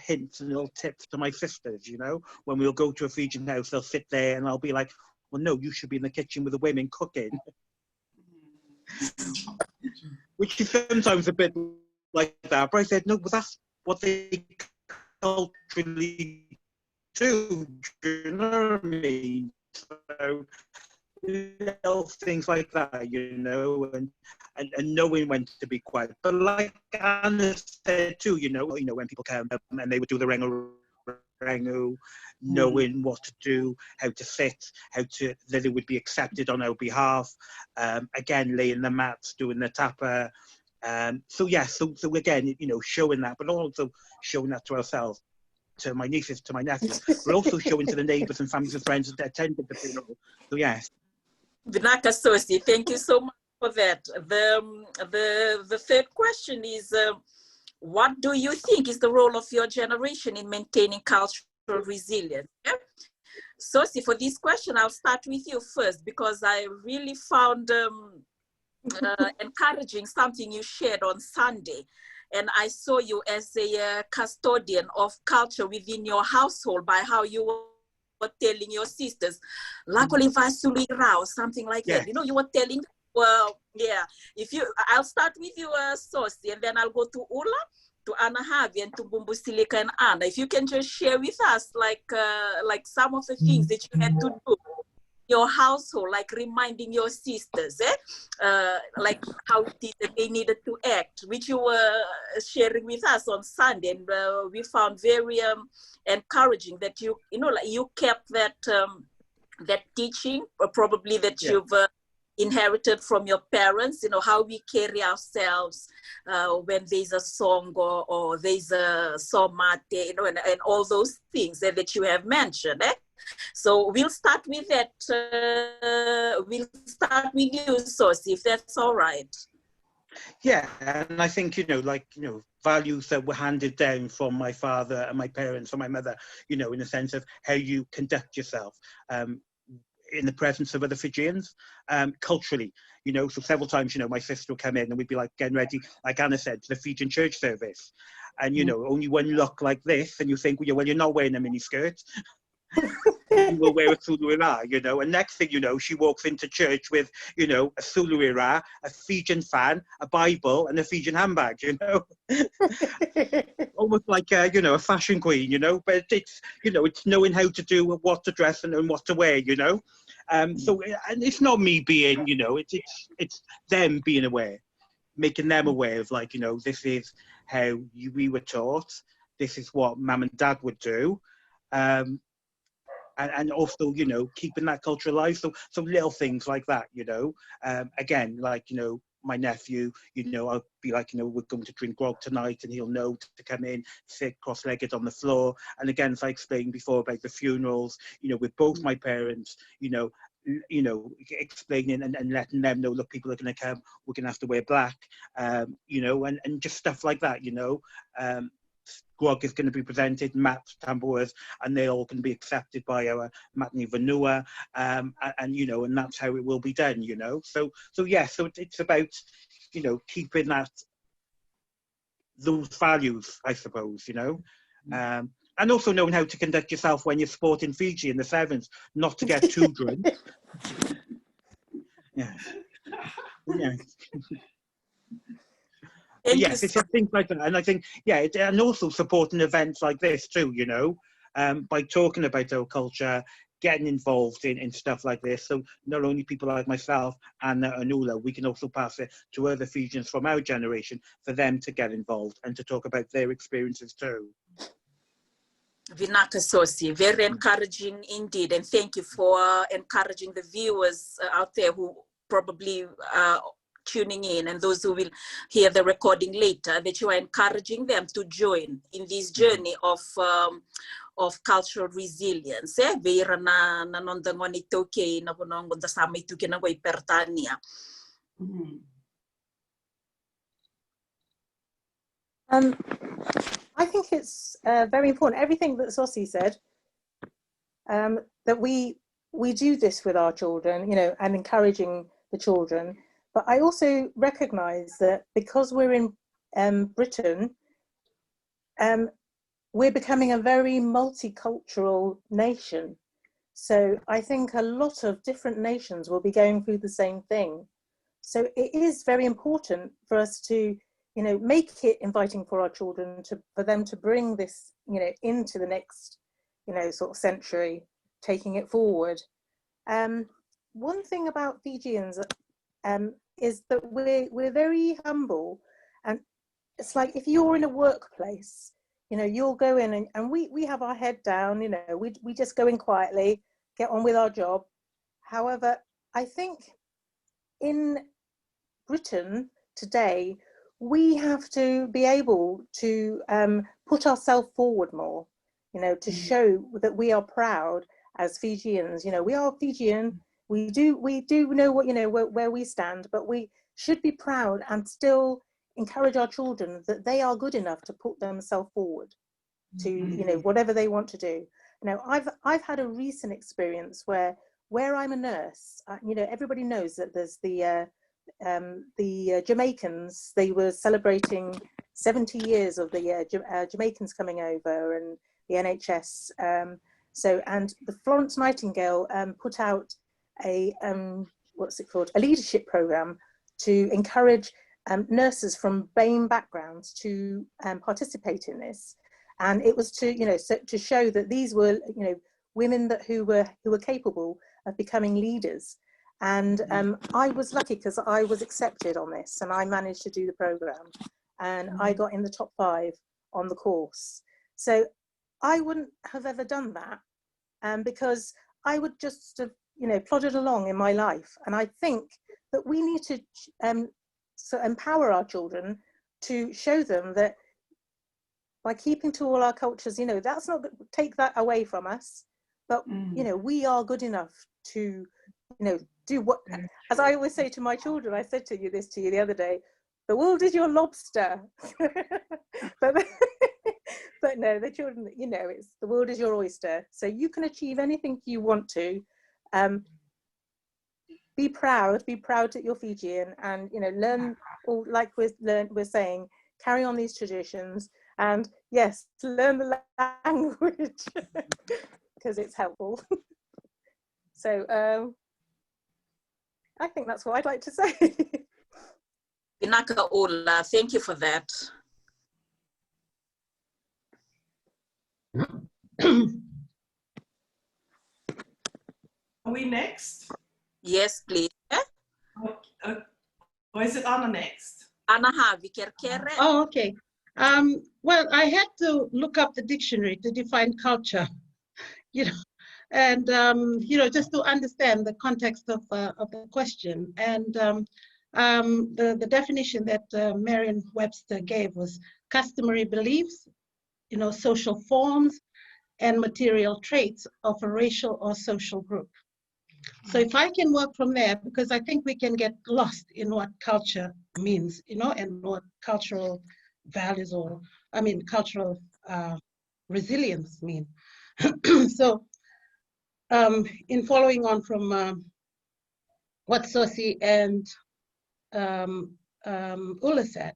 hints and little tips to my sisters. You know, when we'll go to a Fijian house, they'll sit there, and I'll be like, "Well, no, you should be in the kitchen with the women cooking," which is sometimes a bit like that. But I said, "No, but that's what they culturally do." Do you know what I mean? So, little things like that, you know, and knowing when to be quiet. But like Anna said too, you know, when people come and they would do the rengu, knowing what to do, how to sit, that it would be accepted on our behalf. Again, laying the mats, doing the tapa. So yes, so again, you know, showing that, but also showing that to ourselves, to my nieces, to my nephews, but also showing to the neighbours and families and friends that attended the funeral. So yes. Vinaka Sosi, thank you so much for that. The third question is, what do you think is the role of your generation in maintaining cultural resilience? Yeah? Sosi, for this question, I'll start with you first, because I really found encouraging something you shared on Sunday. And I saw you as a custodian of culture within your household by how you were telling your sisters, Lakoli Vasuli Rao, something like that. You know, you were telling, well, yeah. I'll start with you, Sosi, and then I'll go to Ula, to Anna Havi, and to Bumbusilika and Anna. If you can just share with us, like some of the things that you had to do your household, like reminding your sisters, like how it is that they needed to act, which you were sharing with us on Sunday, and we found very encouraging that you know, like you kept that that teaching, probably that you've inherited from your parents. You know, how we carry ourselves when there's a song or there's a somate, you know, and all those things that you have mentioned. So we'll start with that. We'll start with you, Sosi, if that's all right. Yeah, and I think, you know, like, you know, values that were handed down from my father and my parents and my mother, you know, in the sense of how you conduct yourself in the presence of other Fijians, culturally, you know. So several times, you know, my sister would come in and we'd be like getting ready, like Anna said, to the Fijian church service. And, you know, only one look like this and you think, well, you're not wearing a mini skirt. You will wear a suluira, you know, and next thing you know, she walks into church with, you know, a suluira, a Fijian fan, a Bible, and a Fijian handbag, you know. Almost like, you know, a fashion queen, you know, but it's, you know, it's knowing how to do what to dress and what to wear, you know. So, and it's not me being, you know, it's them being aware, making them aware of, like, you know, this is how we were taught, this is what mum and dad would do. And also, you know, keeping that culture alive. So little things like that, you know. Again, like, you know, my nephew, you know, I'll be like, you know, we're going to drink grog tonight, and he'll know to come in, sit cross-legged on the floor. And again, as I explained before about the funerals, you know, with both my parents, you know, explaining and letting them know, look, people are going to come, we're going to have to wear black, you know, and just stuff like that, you know. Grog is going to be presented, mats, tambours, and they all can be accepted by our Matni Vanua, and you know, and that's how it will be done, you know. So yeah, so it's about, you know, keeping those values, I suppose, you know, and also knowing how to conduct yourself when you're sporting Fiji in the sevens, not to get too drunk. Yes. Yes, it's things like that, and I think, yeah, and also supporting events like this too, you know, by talking about our culture, getting involved in stuff like this. So not only people like myself and Anula, we can also pass it to other Fijians from our generation for them to get involved and to talk about their experiences too. Vinaka Sosi, very encouraging indeed, and thank you for encouraging the viewers out there who probably tuning in, and those who will hear the recording later, that you are encouraging them to join in this journey of cultural resilience. Vera na nondangon ito kay na bunong da sama ito kinangway pertania. I think it's very important, everything that Sosi said, that we do this with our children, you know, and encouraging the children. But I also recognize that because we're in Britain, we're becoming a very multicultural nation. So I think a lot of different nations will be going through the same thing. So it is very important for us to, you know, make it inviting for our children, for them to bring this, you know, into the next, you know, sort of century, taking it forward. One thing about Fijians is that we're very humble, and it's like if you're in a workplace, you know, you'll go in and we have our head down, you know, we just go in quietly, get on with our job. However, I think in Britain today, we have to be able to put ourselves forward more, you know, to show that we are proud as Fijians. You know, we are Fijian. We do know what, you know, where we stand, but we should be proud and still encourage our children that they are good enough to put themselves forward to, you know, whatever they want to do. Now, I've had a recent experience where I'm a nurse. You know, everybody knows that there's the Jamaicans. They were celebrating 70 years of the Jamaicans coming over and the NHS. And the Florence Nightingale put out a what's it called? A leadership program to encourage nurses from BAME backgrounds to participate in this. And it was to, you know, to show that these were, you know, women who were capable of becoming leaders. And I was lucky because I was accepted on this, and I managed to do the program, and I got in the top 5 on the course. So I wouldn't have ever done that, because I would just have, you know, plodded along in my life. And I think that we need to so empower our children to show them that by keeping to all our cultures, you know, that's not, take that away from us, but you know, we are good enough to, you know, do what, as I always say to my children, I said to you the other day, the world is your lobster. but no, the children, you know, it's the world is your oyster. So you can achieve anything you want to. Be proud that you're Fijian, and, you know, learn, or like we're saying, carry on these traditions, and yes, learn the language because it's helpful. So I think that's what I'd like to say. Vinaka Ola, thank you for that. Are we next? Yes, please. Or is it Anna next? Anna Havi Kerkere. Oh, okay. Well, I had to look up the dictionary to define culture, you know, and you know, just to understand the context of the question. And the definition that Merriam-Webster gave was customary beliefs, you know, social forms, and material traits of a racial or social group. So if I can work from there, because I think we can get lost in what culture means, you know, and what cultural values, or I mean cultural resilience mean. So in following on from what Sosi and Ula said,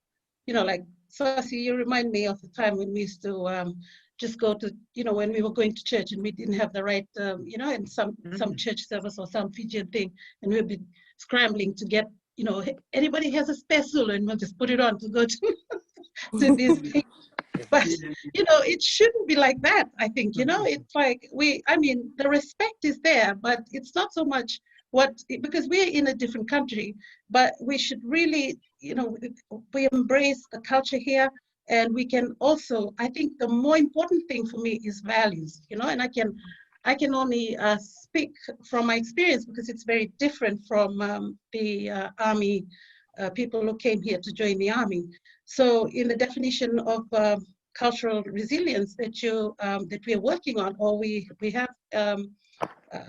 you know, like Sosi, you remind me of the time when we used to just go to, you know, when we were going to church and we didn't have the right, you know, in some church service or some Fijian thing, and we'd be scrambling to get, you know, anybody has a spare Zulu, and we'll just put it on to go to, to these things. But, you know, it shouldn't be like that, I think, you know, it's like I mean, the respect is there, but it's not so much because we're in a different country, but we should really, you know, we embrace the culture here. And we can also, I think the more important thing for me is values, you know, and I can only speak from my experience because it's very different from the army people who came here to join the army. So in the definition of cultural resilience that we are working on, or we have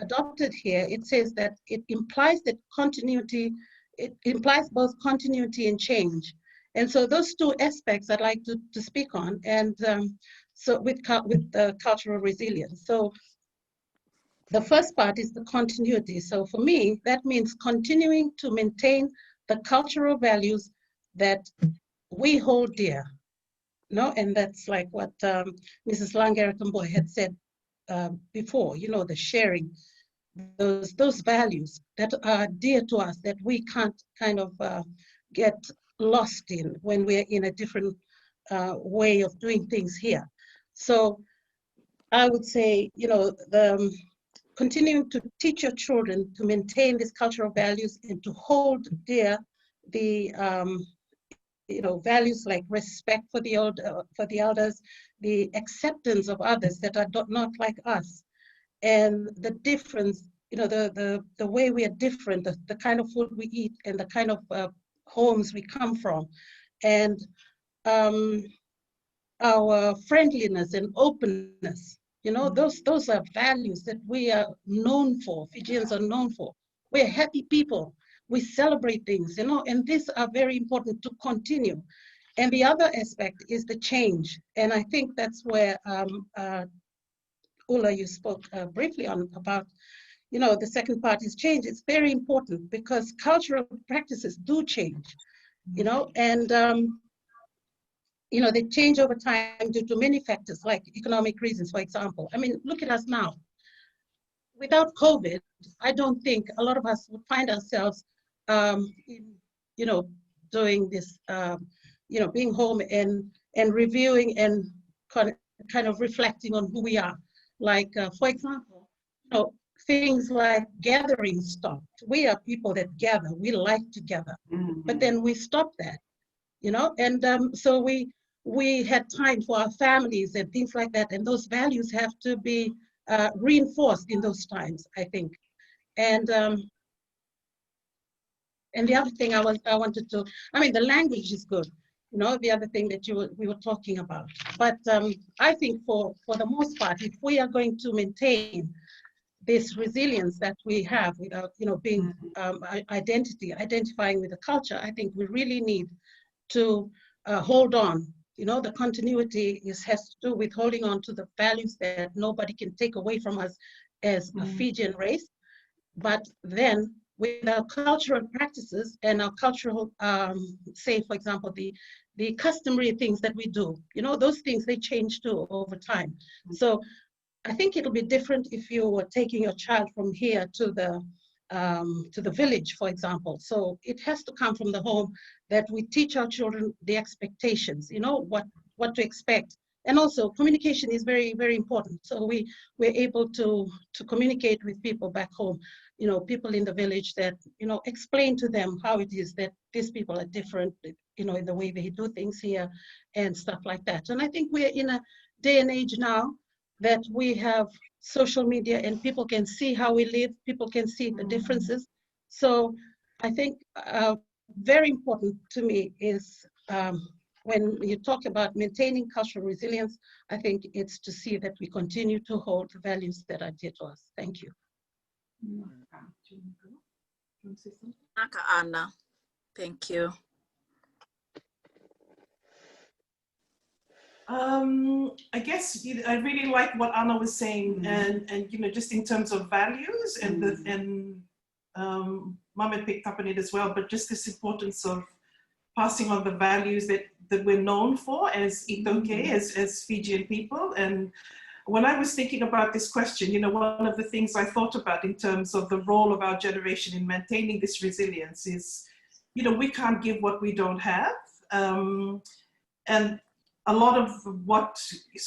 adopted here, it says that it implies that continuity, it implies both continuity and change. And so those two aspects I'd like to speak on, and so with cultural resilience. So the first part is the continuity. So for me, that means continuing to maintain the cultural values that we hold dear. No, and that's like what Mrs. Langarakamboy had said before, you know, the sharing, those values that are dear to us that we can't kind of get lost in when we're in a different way of doing things here. So I would say, you know, continuing to teach your children to maintain these cultural values and to hold dear the you know, values like respect for the elders, the acceptance of others that are not like us, and the difference, you know, the way we are different, the kind of food we eat, and the kind of homes we come from, and our friendliness and openness. You know, those are values that we are known for. Fijians are known for. We're happy people. We celebrate things, you know, and these are very important to continue. And the other aspect is the change. And I think that's where, Ulla, you spoke briefly on about, you know, the second part is change. It's very important because cultural practices do change, you know, and, you know, they change over time due to many factors, like economic reasons, for example. I mean, look at us now. Without COVID, I don't think a lot of us would find ourselves, you know, doing this, you know, being home and reviewing and kind of reflecting on who we are. Like, for example, you know, things like gathering stopped. We are people that gather. We like to gather, but then we stopped that, you know, and so we had time for our families and things like that, and those values have to be reinforced in those times, I think. And the other thing I wanted to, I mean, the language is good, you know, the other thing that we were talking about. But I think for the most part, if we are going to maintain this resilience that we have without, you know, being identifying with the culture, I think we really need to hold on. You know, the continuity has to do with holding on to the values that nobody can take away from us as a Fijian race. But then with our cultural practices and our cultural, say, for example, the customary things that we do, you know, those things, they change too over time. So I think it'll be different if you were taking your child from here to the village, for example. So it has to come from the home, that we teach our children the expectations, you know, what to expect. And also communication is very, very important. So we're able to communicate with people back home, you know, people in the village, that, you know, explain to them how it is that these people are different, you know, in the way they do things here and stuff like that. And I think we're in a day and age now that we have social media and people can see how we live, people can see the differences. So I think very important to me is when you talk about maintaining cultural resilience, I think it's to see that we continue to hold the values that are dear to us. Thank you. Anna, thank you. I guess I really like what Anna was saying, and you know, just in terms of values, and Mama picked up on it as well, but just this importance of passing on the values that we're known for as Itoke, as Fijian people. And when I was thinking about this question, you know, one of the things I thought about in terms of the role of our generation in maintaining this resilience is, you know, we can't give what we don't have. And a lot of what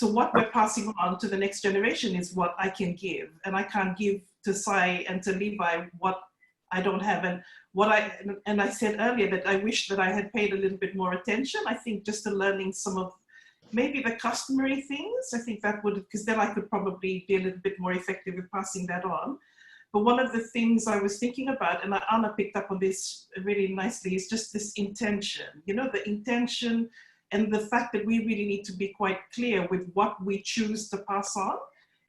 we're passing on to the next generation is what I can give, and I can't give to Sai and to Levi what I don't have. And I said earlier that I wish that I had paid a little bit more attention. I think just to learning some of maybe the customary things, I think that would, because then I could probably be a little bit more effective with passing that on. But one of the things I was thinking about, and Anna picked up on this really nicely, is just this intention, you know, the intention and the fact that we really need to be quite clear with what we choose to pass on.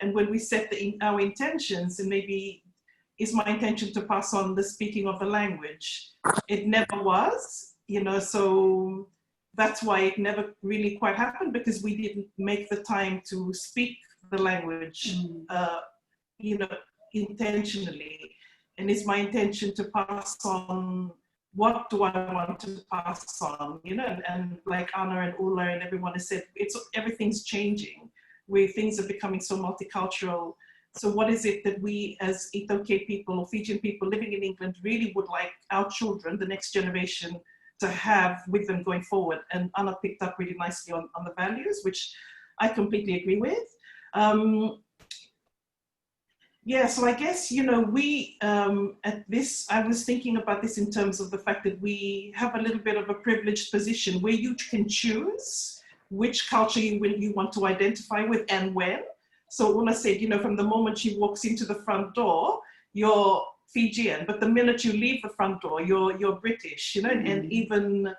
And when we set our intentions, and maybe is my intention to pass on the speaking of the language? It never was, you know, so that's why it never really quite happened, because we didn't make the time to speak the language, you know, intentionally. And it's my intention to pass on, what do I want to pass on, you know, and like Anna and Ulla and everyone has said, everything's changing, where things are becoming so multicultural. So what is it that we as Itoke people or Fijian people living in England really would like our children, the next generation, to have with them going forward? And Anna picked up really nicely on the values, which I completely agree with. Yeah, so I guess, you know, we, at this, I was thinking about this in terms of the fact that we have a little bit of a privileged position where you can choose which culture you want to identify with and when. So Una said, you know, from the moment she walks into the front door, you're Fijian, but the minute you leave the front door, you're British, you know, and even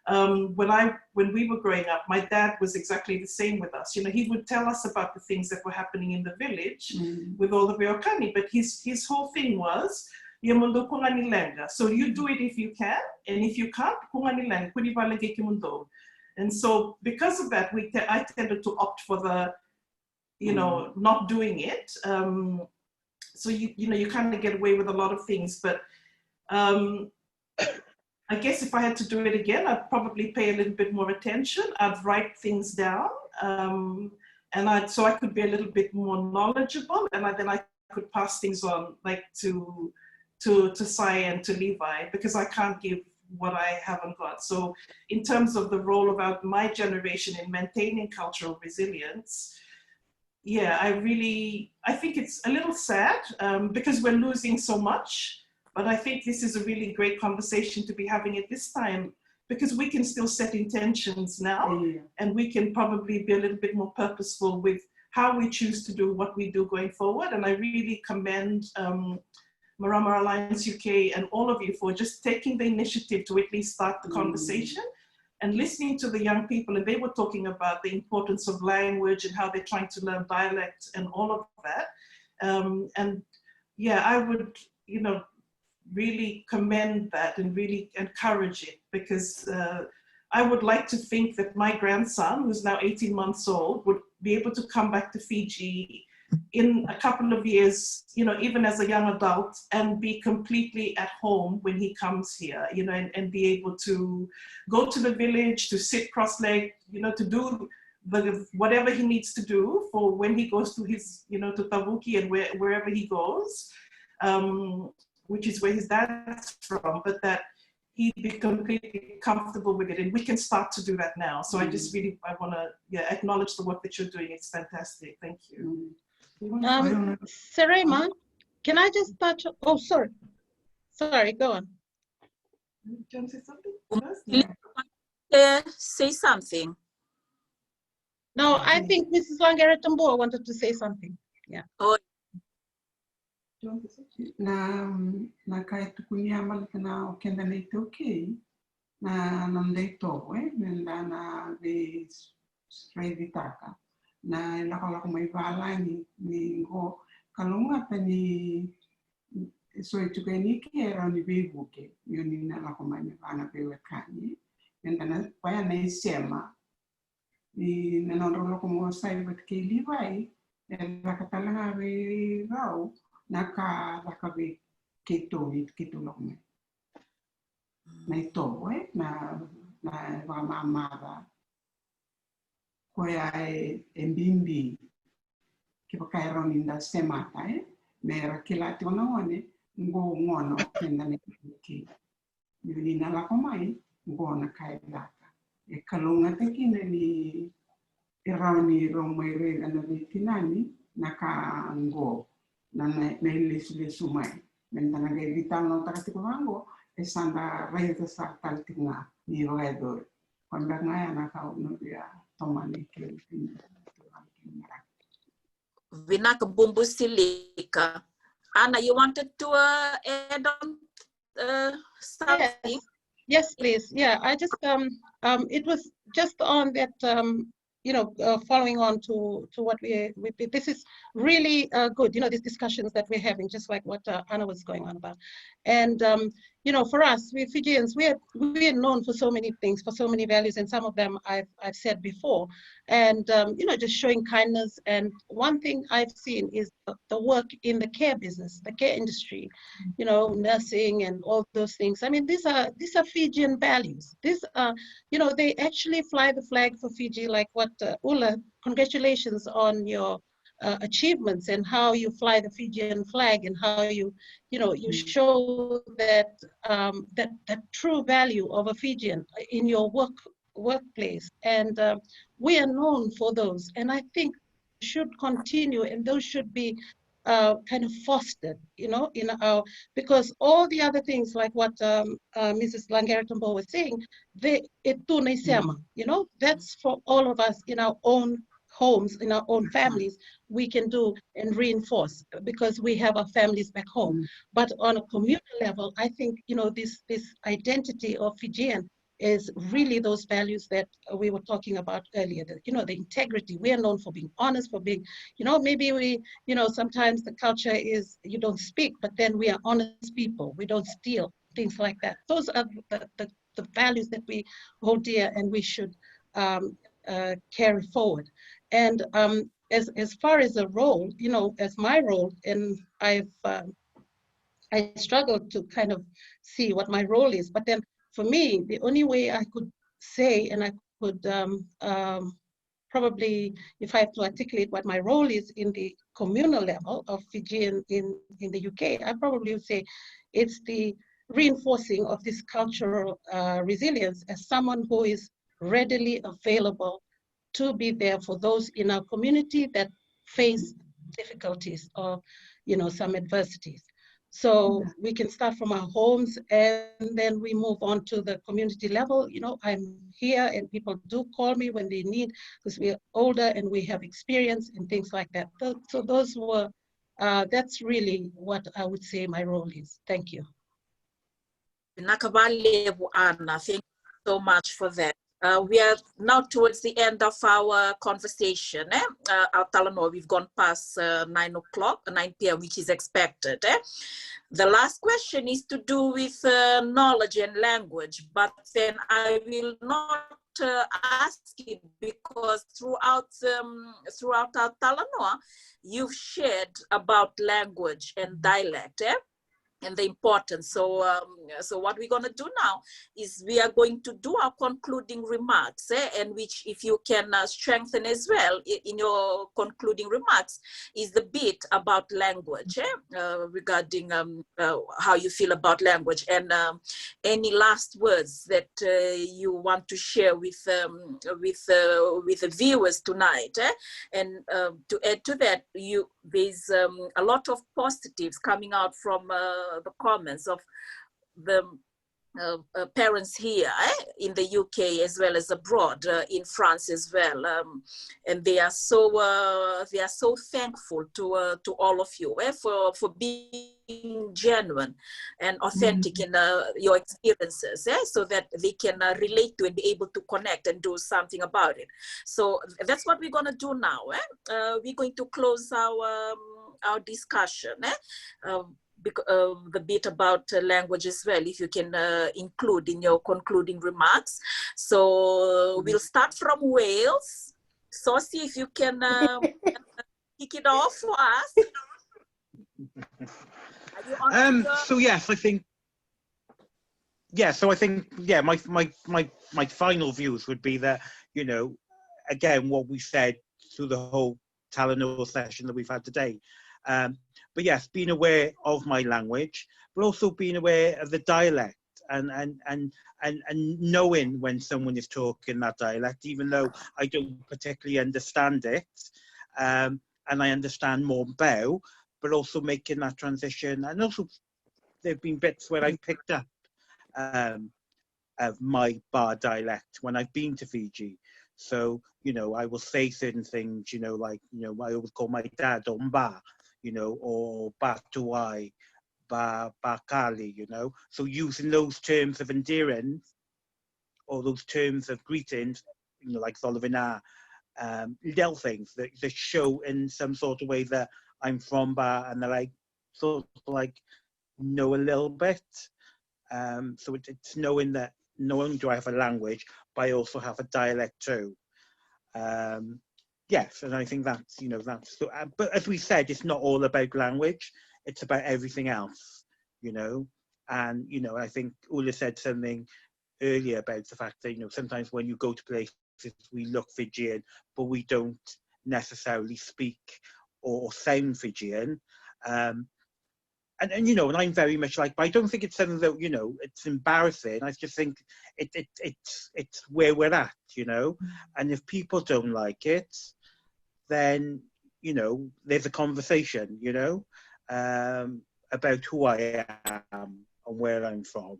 when we were growing up, my dad was exactly the same with us. You know, he would tell us about the things that were happening in the village with all the Reokani, but his whole thing was, so you do it if you can, and if you can't, and so because of that, I tended to opt for the, you know, not doing it. So you know, you kind of get away with a lot of things, but I guess if I had to do it again, I'd probably pay a little bit more attention. I'd write things down, and so I could be a little bit more knowledgeable, and then I could pass things on, like to Sai and to Levi, because I can't give what I haven't got. So in terms of the role of my generation in maintaining cultural resilience, yeah, I think it's a little sad because we're losing so much. But I think this is a really great conversation to be having at this time, because we can still set intentions now, and we can probably be a little bit more purposeful with how we choose to do what we do going forward. And I really commend Marama Alliance UK and all of you for just taking the initiative to at least start the conversation and listening to the young people. And they were talking about the importance of language and how they're trying to learn dialect and all of that. And yeah, I would, you know, really commend that and really encourage it, because I would like to think that my grandson, who's now 18 months old, would be able to come back to Fiji in a couple of years, you know, even as a young adult, and be completely at home when he comes here, you know, and be able to go to the village, to sit cross-legged, you know, to do whatever he needs to do for when he goes to his, you know, to Tavuki and wherever he goes. Which is where his dad's from, but that he'd be completely comfortable with it. And we can start to do that now. So I just really, I want to acknowledge the work that you're doing. It's fantastic. Thank you. Serema, can I just touch, oh, sorry, go on. Do you want to say something first? Say something. No, I think Mrs. Wangere-Tambua wanted to say something. Yeah. Oh. Na kai tukunia malakana o kenda nei toke na namdei to na ve straight vitaka na lako mai vala ni go kalunga tani so tukeni ki era ni ve buke yoni na lako mai vana ve kani enda na pa nei sema ni na no lako mo sai vet ke livai la katalanga ve rau naka lakabe keto lokme na ito na mama ko ai embimbi ke pakai roninda semata mera kilati ona one ngono kenda ne ki ni na la komai ngona kai lata e kalunga te kine ni irani romaire ana vitinani naka na le sumai men tana ge vital no takati ko mango e sanda raita sa taltinga ni roedo kwanda ngaya naka no dia tomani ke Vinaka bumbu silika. Anna, you wanted to add on something? Yes, please. Yeah, I just it was just on that you know, following on to what we this is really good, you know, these discussions that we're having, just like what Anna was going on about. And you know, for us, we Fijians, we are known for so many things, for so many values, and some of them I've said before. And you know, just showing kindness. And one thing I've seen is the work in the care business, the care industry, you know, nursing and all those things. I mean, these are Fijian values. These are, you know, they actually fly the flag for Fiji, like what Ulla, congratulations on your achievements and how you fly the Fijian flag and how you know, you show that that true value of a Fijian in your workplace. And we are known for those. And I think should continue, and those should be kind of fostered, you know, in our, because all the other things like what Mrs. Langaratambo was saying, you know, that's for all of us in our own homes, in our own families, we can do and reinforce because we have our families back home. But on a communal level, I think, you know, this identity of Fijian is really those values that we were talking about earlier, that, you know, the integrity. We are known for being honest, for being, you know, maybe we, you know, sometimes the culture is you don't speak, but then we are honest people. We don't steal, things like that. Those are the values that we hold dear and we should carry forward. And as far as a role, you know, as my role, and I struggled to kind of see what my role is. But then for me, the only way I could say, and I could probably, if I have to articulate what my role is in the communal level of Fijian in the UK, I probably would say it's the reinforcing of this cultural resilience as someone who is readily available to be there for those in our community that face difficulties or, you know, some adversities. So we can start from our homes and then we move on to the community level. You know, I'm here and people do call me when they need, because we're older and we have experience and things like that. So those were, that's really what I would say my role is. Thank you. Anna, thank you so much for that. We are now towards the end of our conversation. Our Talanoa, we've gone past 9 p.m., which is expected. The last question is to do with knowledge and language, but then I will not ask it because throughout our Talanoa, you've shared about language and dialect. And the importance. So, so what we're going to do now is we are going to do our concluding remarks, and which, if you can strengthen as well in your concluding remarks, is the bit about language, regarding how you feel about language, and any last words that you want to share with the viewers tonight. And to add to that, there's a lot of positives coming out from the comments of the parents here in the UK as well as abroad, in France as well, and they are so thankful to all of you for being genuine and authentic in your experiences, so that they can relate to and be able to connect and do something about it. So that's what we're going to do now. We're going to close our discussion. The bit about language as well, if you can include in your concluding remarks. So we'll start from Wales. Saucy, if you can kick it off for us. So yes, I think. Yeah, so I think, yeah, my final views would be that, you know, again, what we said through the whole Talanoa session that we've had today. But yes, being aware of my language, but also being aware of the dialect and knowing when someone is talking that dialect, even though I don't particularly understand it, and I understand more Bow, but also making that transition. And also there've been bits where I've picked up of my bar dialect when I've been to Fiji. So, you know, I will say certain things, you know, like, you know, I always call my dad Omba, you know, or Batuai, Bakali, you know. So using those terms of endearing, or those terms of greetings, you know, like Solivina, little things that show in some sort of way that I'm from Ba, and that I sort of like know a little bit. So it's knowing that not only do I have a language, but I also have a dialect too. Yes, and I think that's, you know, that's, but as we said, it's not all about language, it's about everything else, you know. And, you know, I think Ula said something earlier about the fact that, you know, sometimes when you go to places, we look Fijian, but we don't necessarily speak or sound Fijian. And you know, and I'm very much like, but I don't think it's something that, you know, it's embarrassing. I just think it's where we're at, you know. And if people don't like it, then, you know, there's a conversation, you know, about who I am and where I'm from,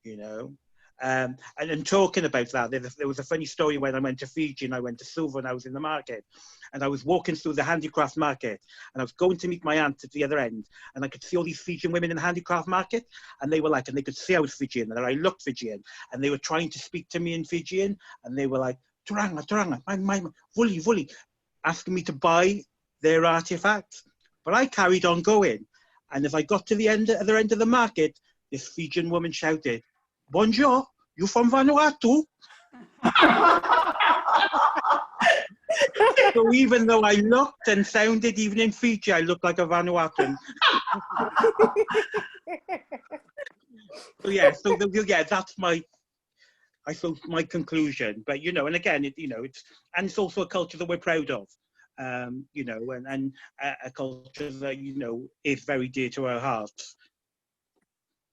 you know. And talking about that, there was a funny story when I went to Fiji and I went to Silver and I was in the market and I was walking through the handicraft market and I was going to meet my aunt at the other end and I could see all these Fijian women in the handicraft market and they were like, and they could see I was Fijian and that I looked Fijian and they were trying to speak to me in Fijian and they were like, Turanga, vuli, asking me to buy their artifacts. But I carried on going. And as I got to the other end of the market, this Fijian woman shouted, "Bonjour, you from Vanuatu?" So even though I looked and sounded, even in Fiji, I looked like a Vanuatuan. So yeah, that's my, I suppose, my conclusion. But you know, and again, you know, it's also a culture that we're proud of. You know, and a culture that, you know, is very dear to our hearts.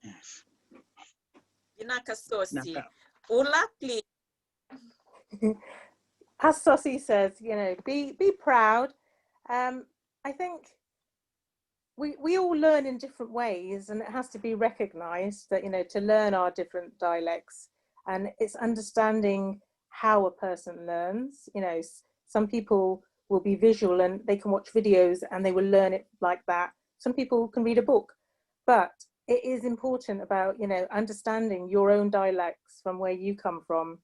Yes. Sosi. Ula, please. As Sosi says, you know, be proud. I think we all learn in different ways, and it has to be recognized that, you know, to learn our different dialects, and it's understanding how a person learns. You know, some people will be visual and they can watch videos and they will learn it like that. Some people can read a book, but it is important about, you know, understanding your own dialects from where you come from.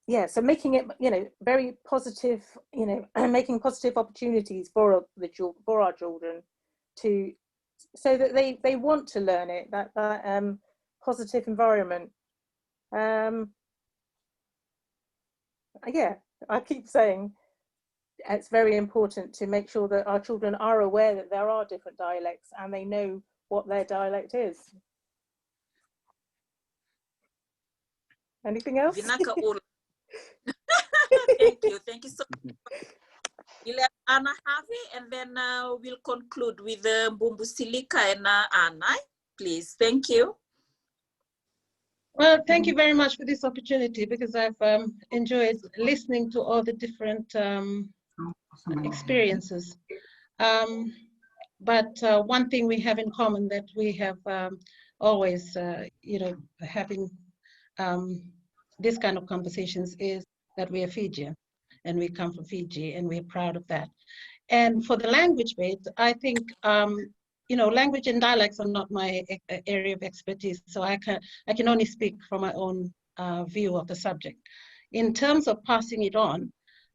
Yeah, so making it, you know, very positive, you know, making positive opportunities for our children to, so that they want to learn it, that positive environment. Yeah, I keep saying it's very important to make sure that our children are aware that there are different dialects and they know what their dialect is. Anything else? Thank you so much. We'll let Anna have it, and then we'll conclude with Bumbu Silika and Anna, please. Thank you. Well, thank you very much for this opportunity, because I've enjoyed listening to all the different experiences. But one thing we have in common that we have always, you know, having this kind of conversations is that we are Fijian and we come from Fiji and we're proud of that. And for the language bit, I think, you know, language and dialects are not my area of expertise, so I can only speak from my own view of the subject. In terms of passing it on,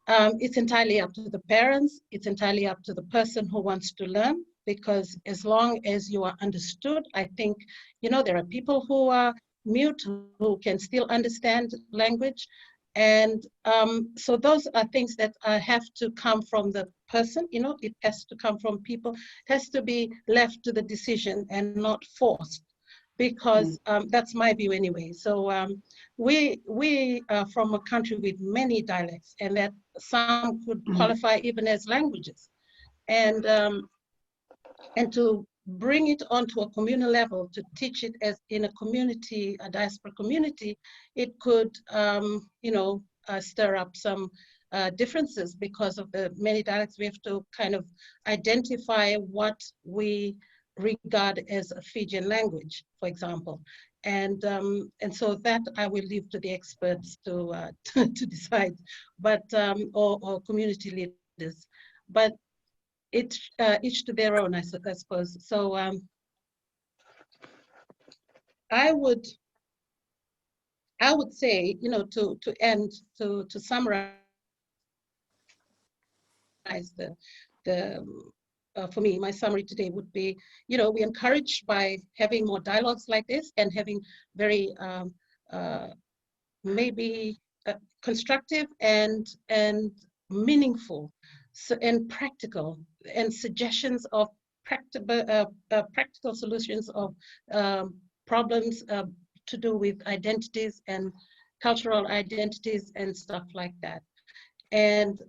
it's entirely up to the parents, it's entirely up to the person who wants to learn, because as long as you are understood, I think, you know, there are people who are mute who can still understand language. And so those are things that have to come from the person, you know, it has to come from people, it has to be left to the decision and not forced, because that's my view anyway. So we are from a country with many dialects, and that some could qualify even as languages. And to bring it onto a communal level to teach it as in a community, a diaspora community, it could, you know, stir up some differences because of the many dialects. We have to kind of identify what we regard as a Fijian language, for example. And so that I will leave to the experts to decide, but or community leaders. But each to their own, I suppose. So I would say, you know, to end, to summarize for me, my summary today would be, you know, we encourage by having more dialogues like this and having very maybe constructive and meaningful and practical and suggestions of practical solutions of problems to do with identities and cultural identities and stuff like that. And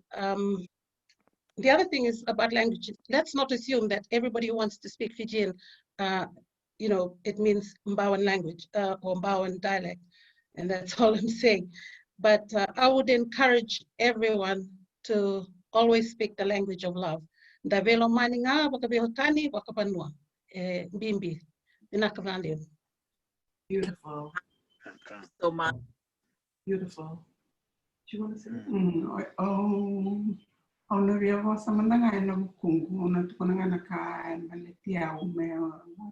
the other thing is about language. Let's not assume that everybody who wants to speak Fijian, you know, it means Mbawan language or Mbawan dialect, and that's all I'm saying. But I would encourage everyone to always speak the language of love. Davelo maninga wakabihotani wakapanua bimbi inakavandi. Beautiful. So much. Beautiful. Do you want to say that? Ono ria vosa mandanga na mukungu ona tukonanga na ka maletia ume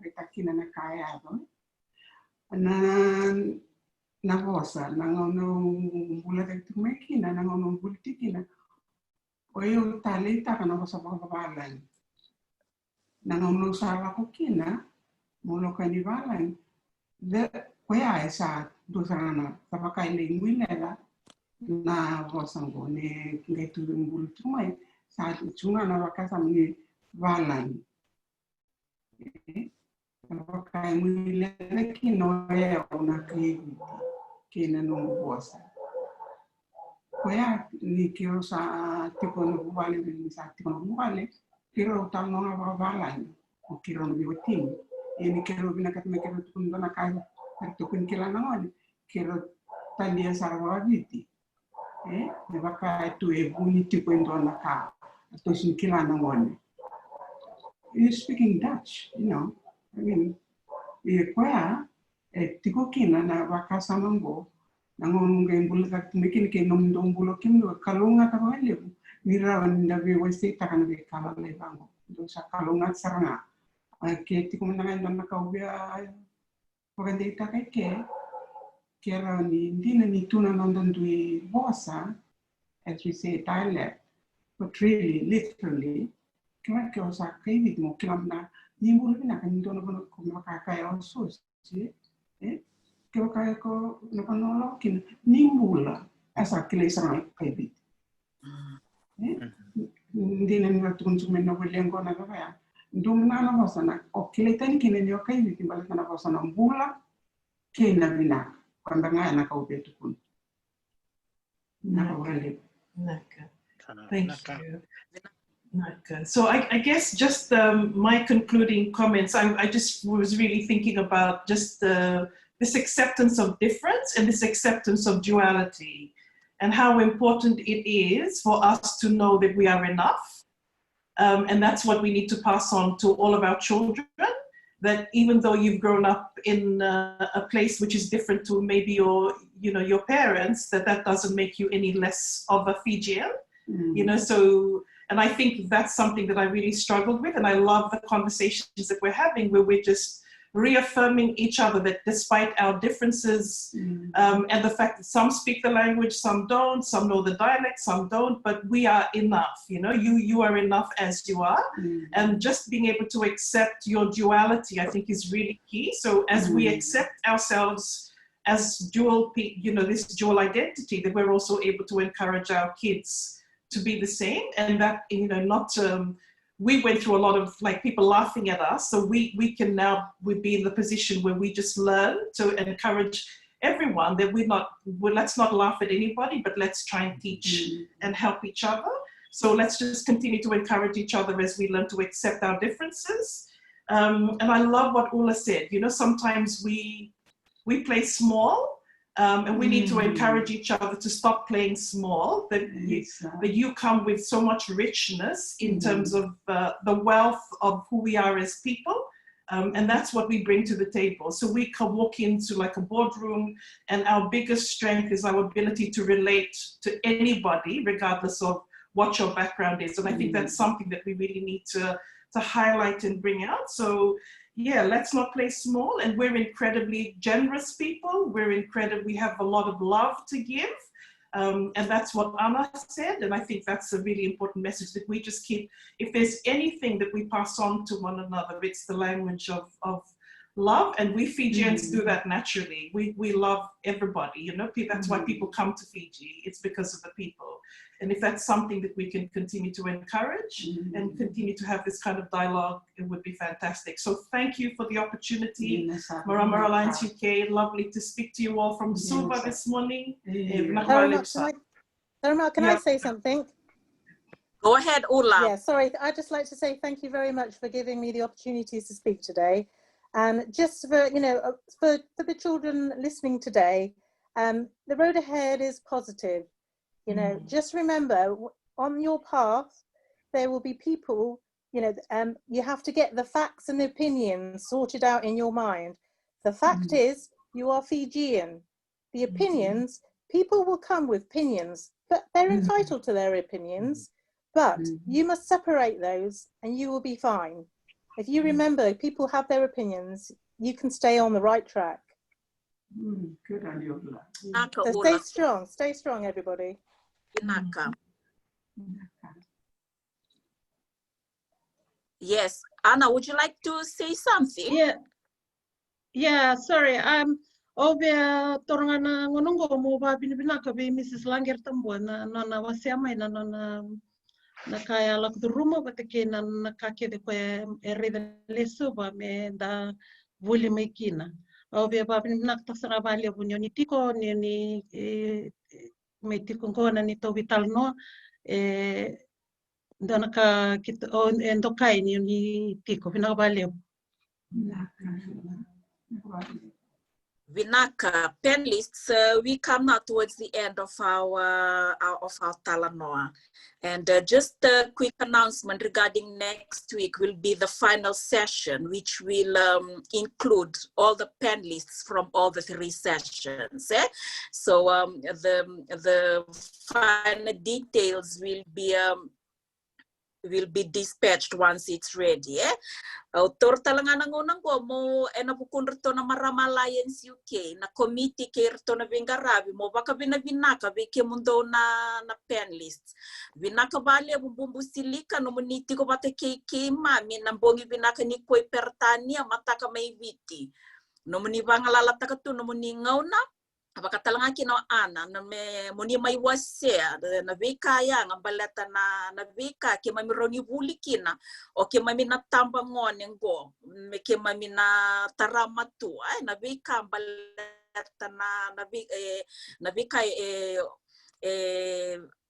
reta kina na ka yado na vosa na ngono bula de tumekina na ngono bultikina oyo talita kana vosa babalan na ngono sala kokina molo kanivalan de oya esa dosana tabakai lingwinela na vosango ne ngetu ngulu tumai sa chunga na wakasa mni valan wakai mwile kino ya una kina no vosa koya ni kiro sa tipo no vale ni sa tipo no vale kiro tal no valan o kiro no biwati ni kiro bina katme kiro tukun dona kai tukun kila na ngoni kiro talia sarwa viti de baka tu e buni tipo indona ka to sinkila na ngone. You're speaking Dutch, you know. I mean, kwa tiko kina na baka samambo na ngonge mbulu ka tumekin ke nom dombulo kimdo kalunga ta wale ni rawan da we wese ta kana be kala le bango do sa kalunga saranga ke tiko na ndona ka ubia pagande ta ke kera ni ndina ni tuna nandandui vosa, as we say dialect, but really, literally, kera ke osa kaivit mo kilamna ni mulu na kan dono bono ko makaka also, see, kera kaya ko na panolo kin ni mula asa kile sana kaivit. Ndina ni ratun sumen na welengo na kaya. Ndumna na vosa na o kile tani kine ni o kaivit imbalik na vosa na mula kina bina. Thank you. So I guess just my concluding comments, I just was really thinking about just this acceptance of difference and this acceptance of duality and how important it is for us to know that we are enough. And that's what we need to pass on to all of our children. That even though you've grown up in a place which is different to maybe your parents, that doesn't make you any less of a Fijian, you know. So, and I think that's something that I really struggled with, and I love the conversations that we're having where we're just reaffirming each other that despite our differences and the fact that some speak the language, some don't, some know the dialect, some don't, but we are enough, you know, you are enough as you are. And just being able to accept your duality, I think is really key. So as we accept ourselves as dual, you know, this dual identity, that we're also able to encourage our kids to be the same, and that, you know, not we went through a lot of like people laughing at us, so we can now be in the position where we just learn to encourage everyone that let's not laugh at anybody, but let's try and teach and help each other. So let's just continue to encourage each other as we learn to accept our differences, And I love what Ula said. You know, sometimes we play small, and we need to encourage each other to stop playing small, that you come with so much richness in terms of the wealth of who we are as people. And that's what we bring to the table. So we can walk into like a boardroom, and our biggest strength is our ability to relate to anybody, regardless of what your background is. And I think that's something that we really need to highlight and bring out. So yeah, let's not play small. And we're incredibly generous people. We have a lot of love to give. And that's what Anna said. And I think that's a really important message, that we just keep, if there's anything that we pass on to one another, it's the language of love. And we Fijians do that naturally. We love everybody, you know, that's why people come to Fiji. It's because of the people. And if that's something that we can continue to encourage and continue to have this kind of dialogue, it would be fantastic. So thank you for the opportunity. Marama Alliance UK, lovely to speak to you all from Suva this morning. Tarama, can I say something? Go ahead, Ula. Yeah, sorry, I'd just like to say thank you very much for giving me the opportunity to speak today. And just for, you know, for the children listening today, the road ahead is positive. You know, just remember, on your path, there will be people, you know, you have to get the facts and the opinions sorted out in your mind. The fact is, you are Fijian. The opinions, people will come with opinions, but they're entitled to their opinions. But you must separate those and you will be fine. If you remember, people have their opinions, you can stay on the right track. Good on you. So stay strong, everybody. Yes, Anna, would you like to say something? Yeah, sorry. Obvia torangana ngonongo mo ba binibinaka be Mrs. Langer tambo na nona wasiama na nona na kaya lak duruma batake na nakake de ko erida leso ba me da vuli mekina. Obvia ba binibinaka tasara vale bunyo ni tiko ni me tiko ngona ni to vital no danaka kit on endokai ni tiko vinaka vale. Vinaka, panelists, we come now towards the end of our Talanoa. And just a quick announcement regarding next week will be the final session, which will include all the panelists from all the 3 sessions. So the final details will be dispatched once it's ready. Autor talaga nangunang ko mo napukunrito na Marama Alliance UK na committee kerto na Vingarabi mo baka binabinaka bike mundo na panelists. Binaka bali bumbu silika no muniti ko bate keke mami nambongi binaka ni koi pertania mataka may viti. No muni bangalala takatu no muni ngauna abakatalanga kino ana na me muni may wasya na vika ya ngabalata na vika ke mamironi bulikina o ke mamina tamba ngone ngo me ke mamina taramatu ay na vika balata na vika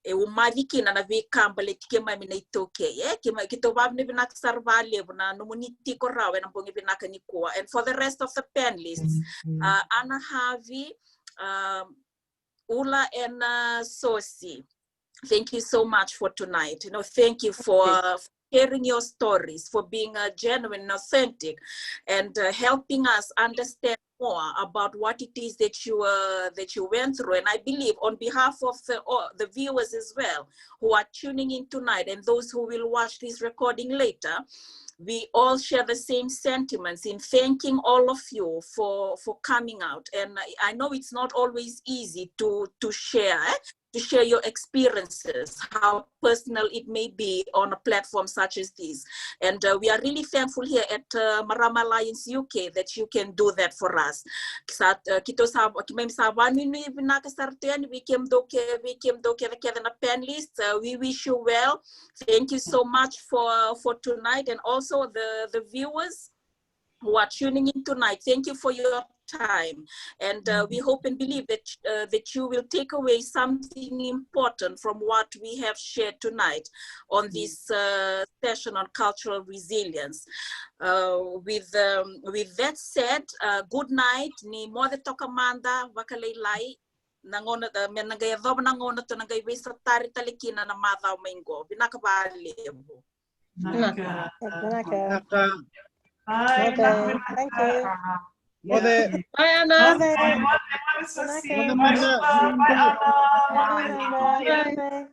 umalikina na vika baleti ke mamina itoke ke kito babne binak sarvale na numuniti ko rawe na bongi binaka ni ko. And for the rest of the panelists, Anna Harvey, Ula and Sosi, thank you so much for tonight. You know, thank you for sharing your stories, for being genuine and authentic, and helping us understand more about what it is that you went through. And I believe on behalf of the viewers as well who are tuning in tonight and those who will watch this recording later, we all share the same sentiments in thanking all of you for coming out. And I know it's not always easy to share your experiences, how personal it may be on a platform such as this. And we are really thankful here at Marama Alliance UK that you can do that for us. We wish you well. Thank you so much for tonight, and also the viewers who are tuning in tonight. Thank you for your time. And we hope and believe that, that you will take away something important from what we have shared tonight on this session on cultural resilience. With that said, good night. Ni Mother Tokamanda, Wakaleilai. Nangona da menangay adob nangona to nangay wisa tari talikina na madhaw maingo binakabali mo. Naka. Naka. Bye. Mother. Thank you. Mother. Bye, Anna. Mother. Bye, Mother. Naka. Bye, Anna. Bye, Anna. Bye. Bye.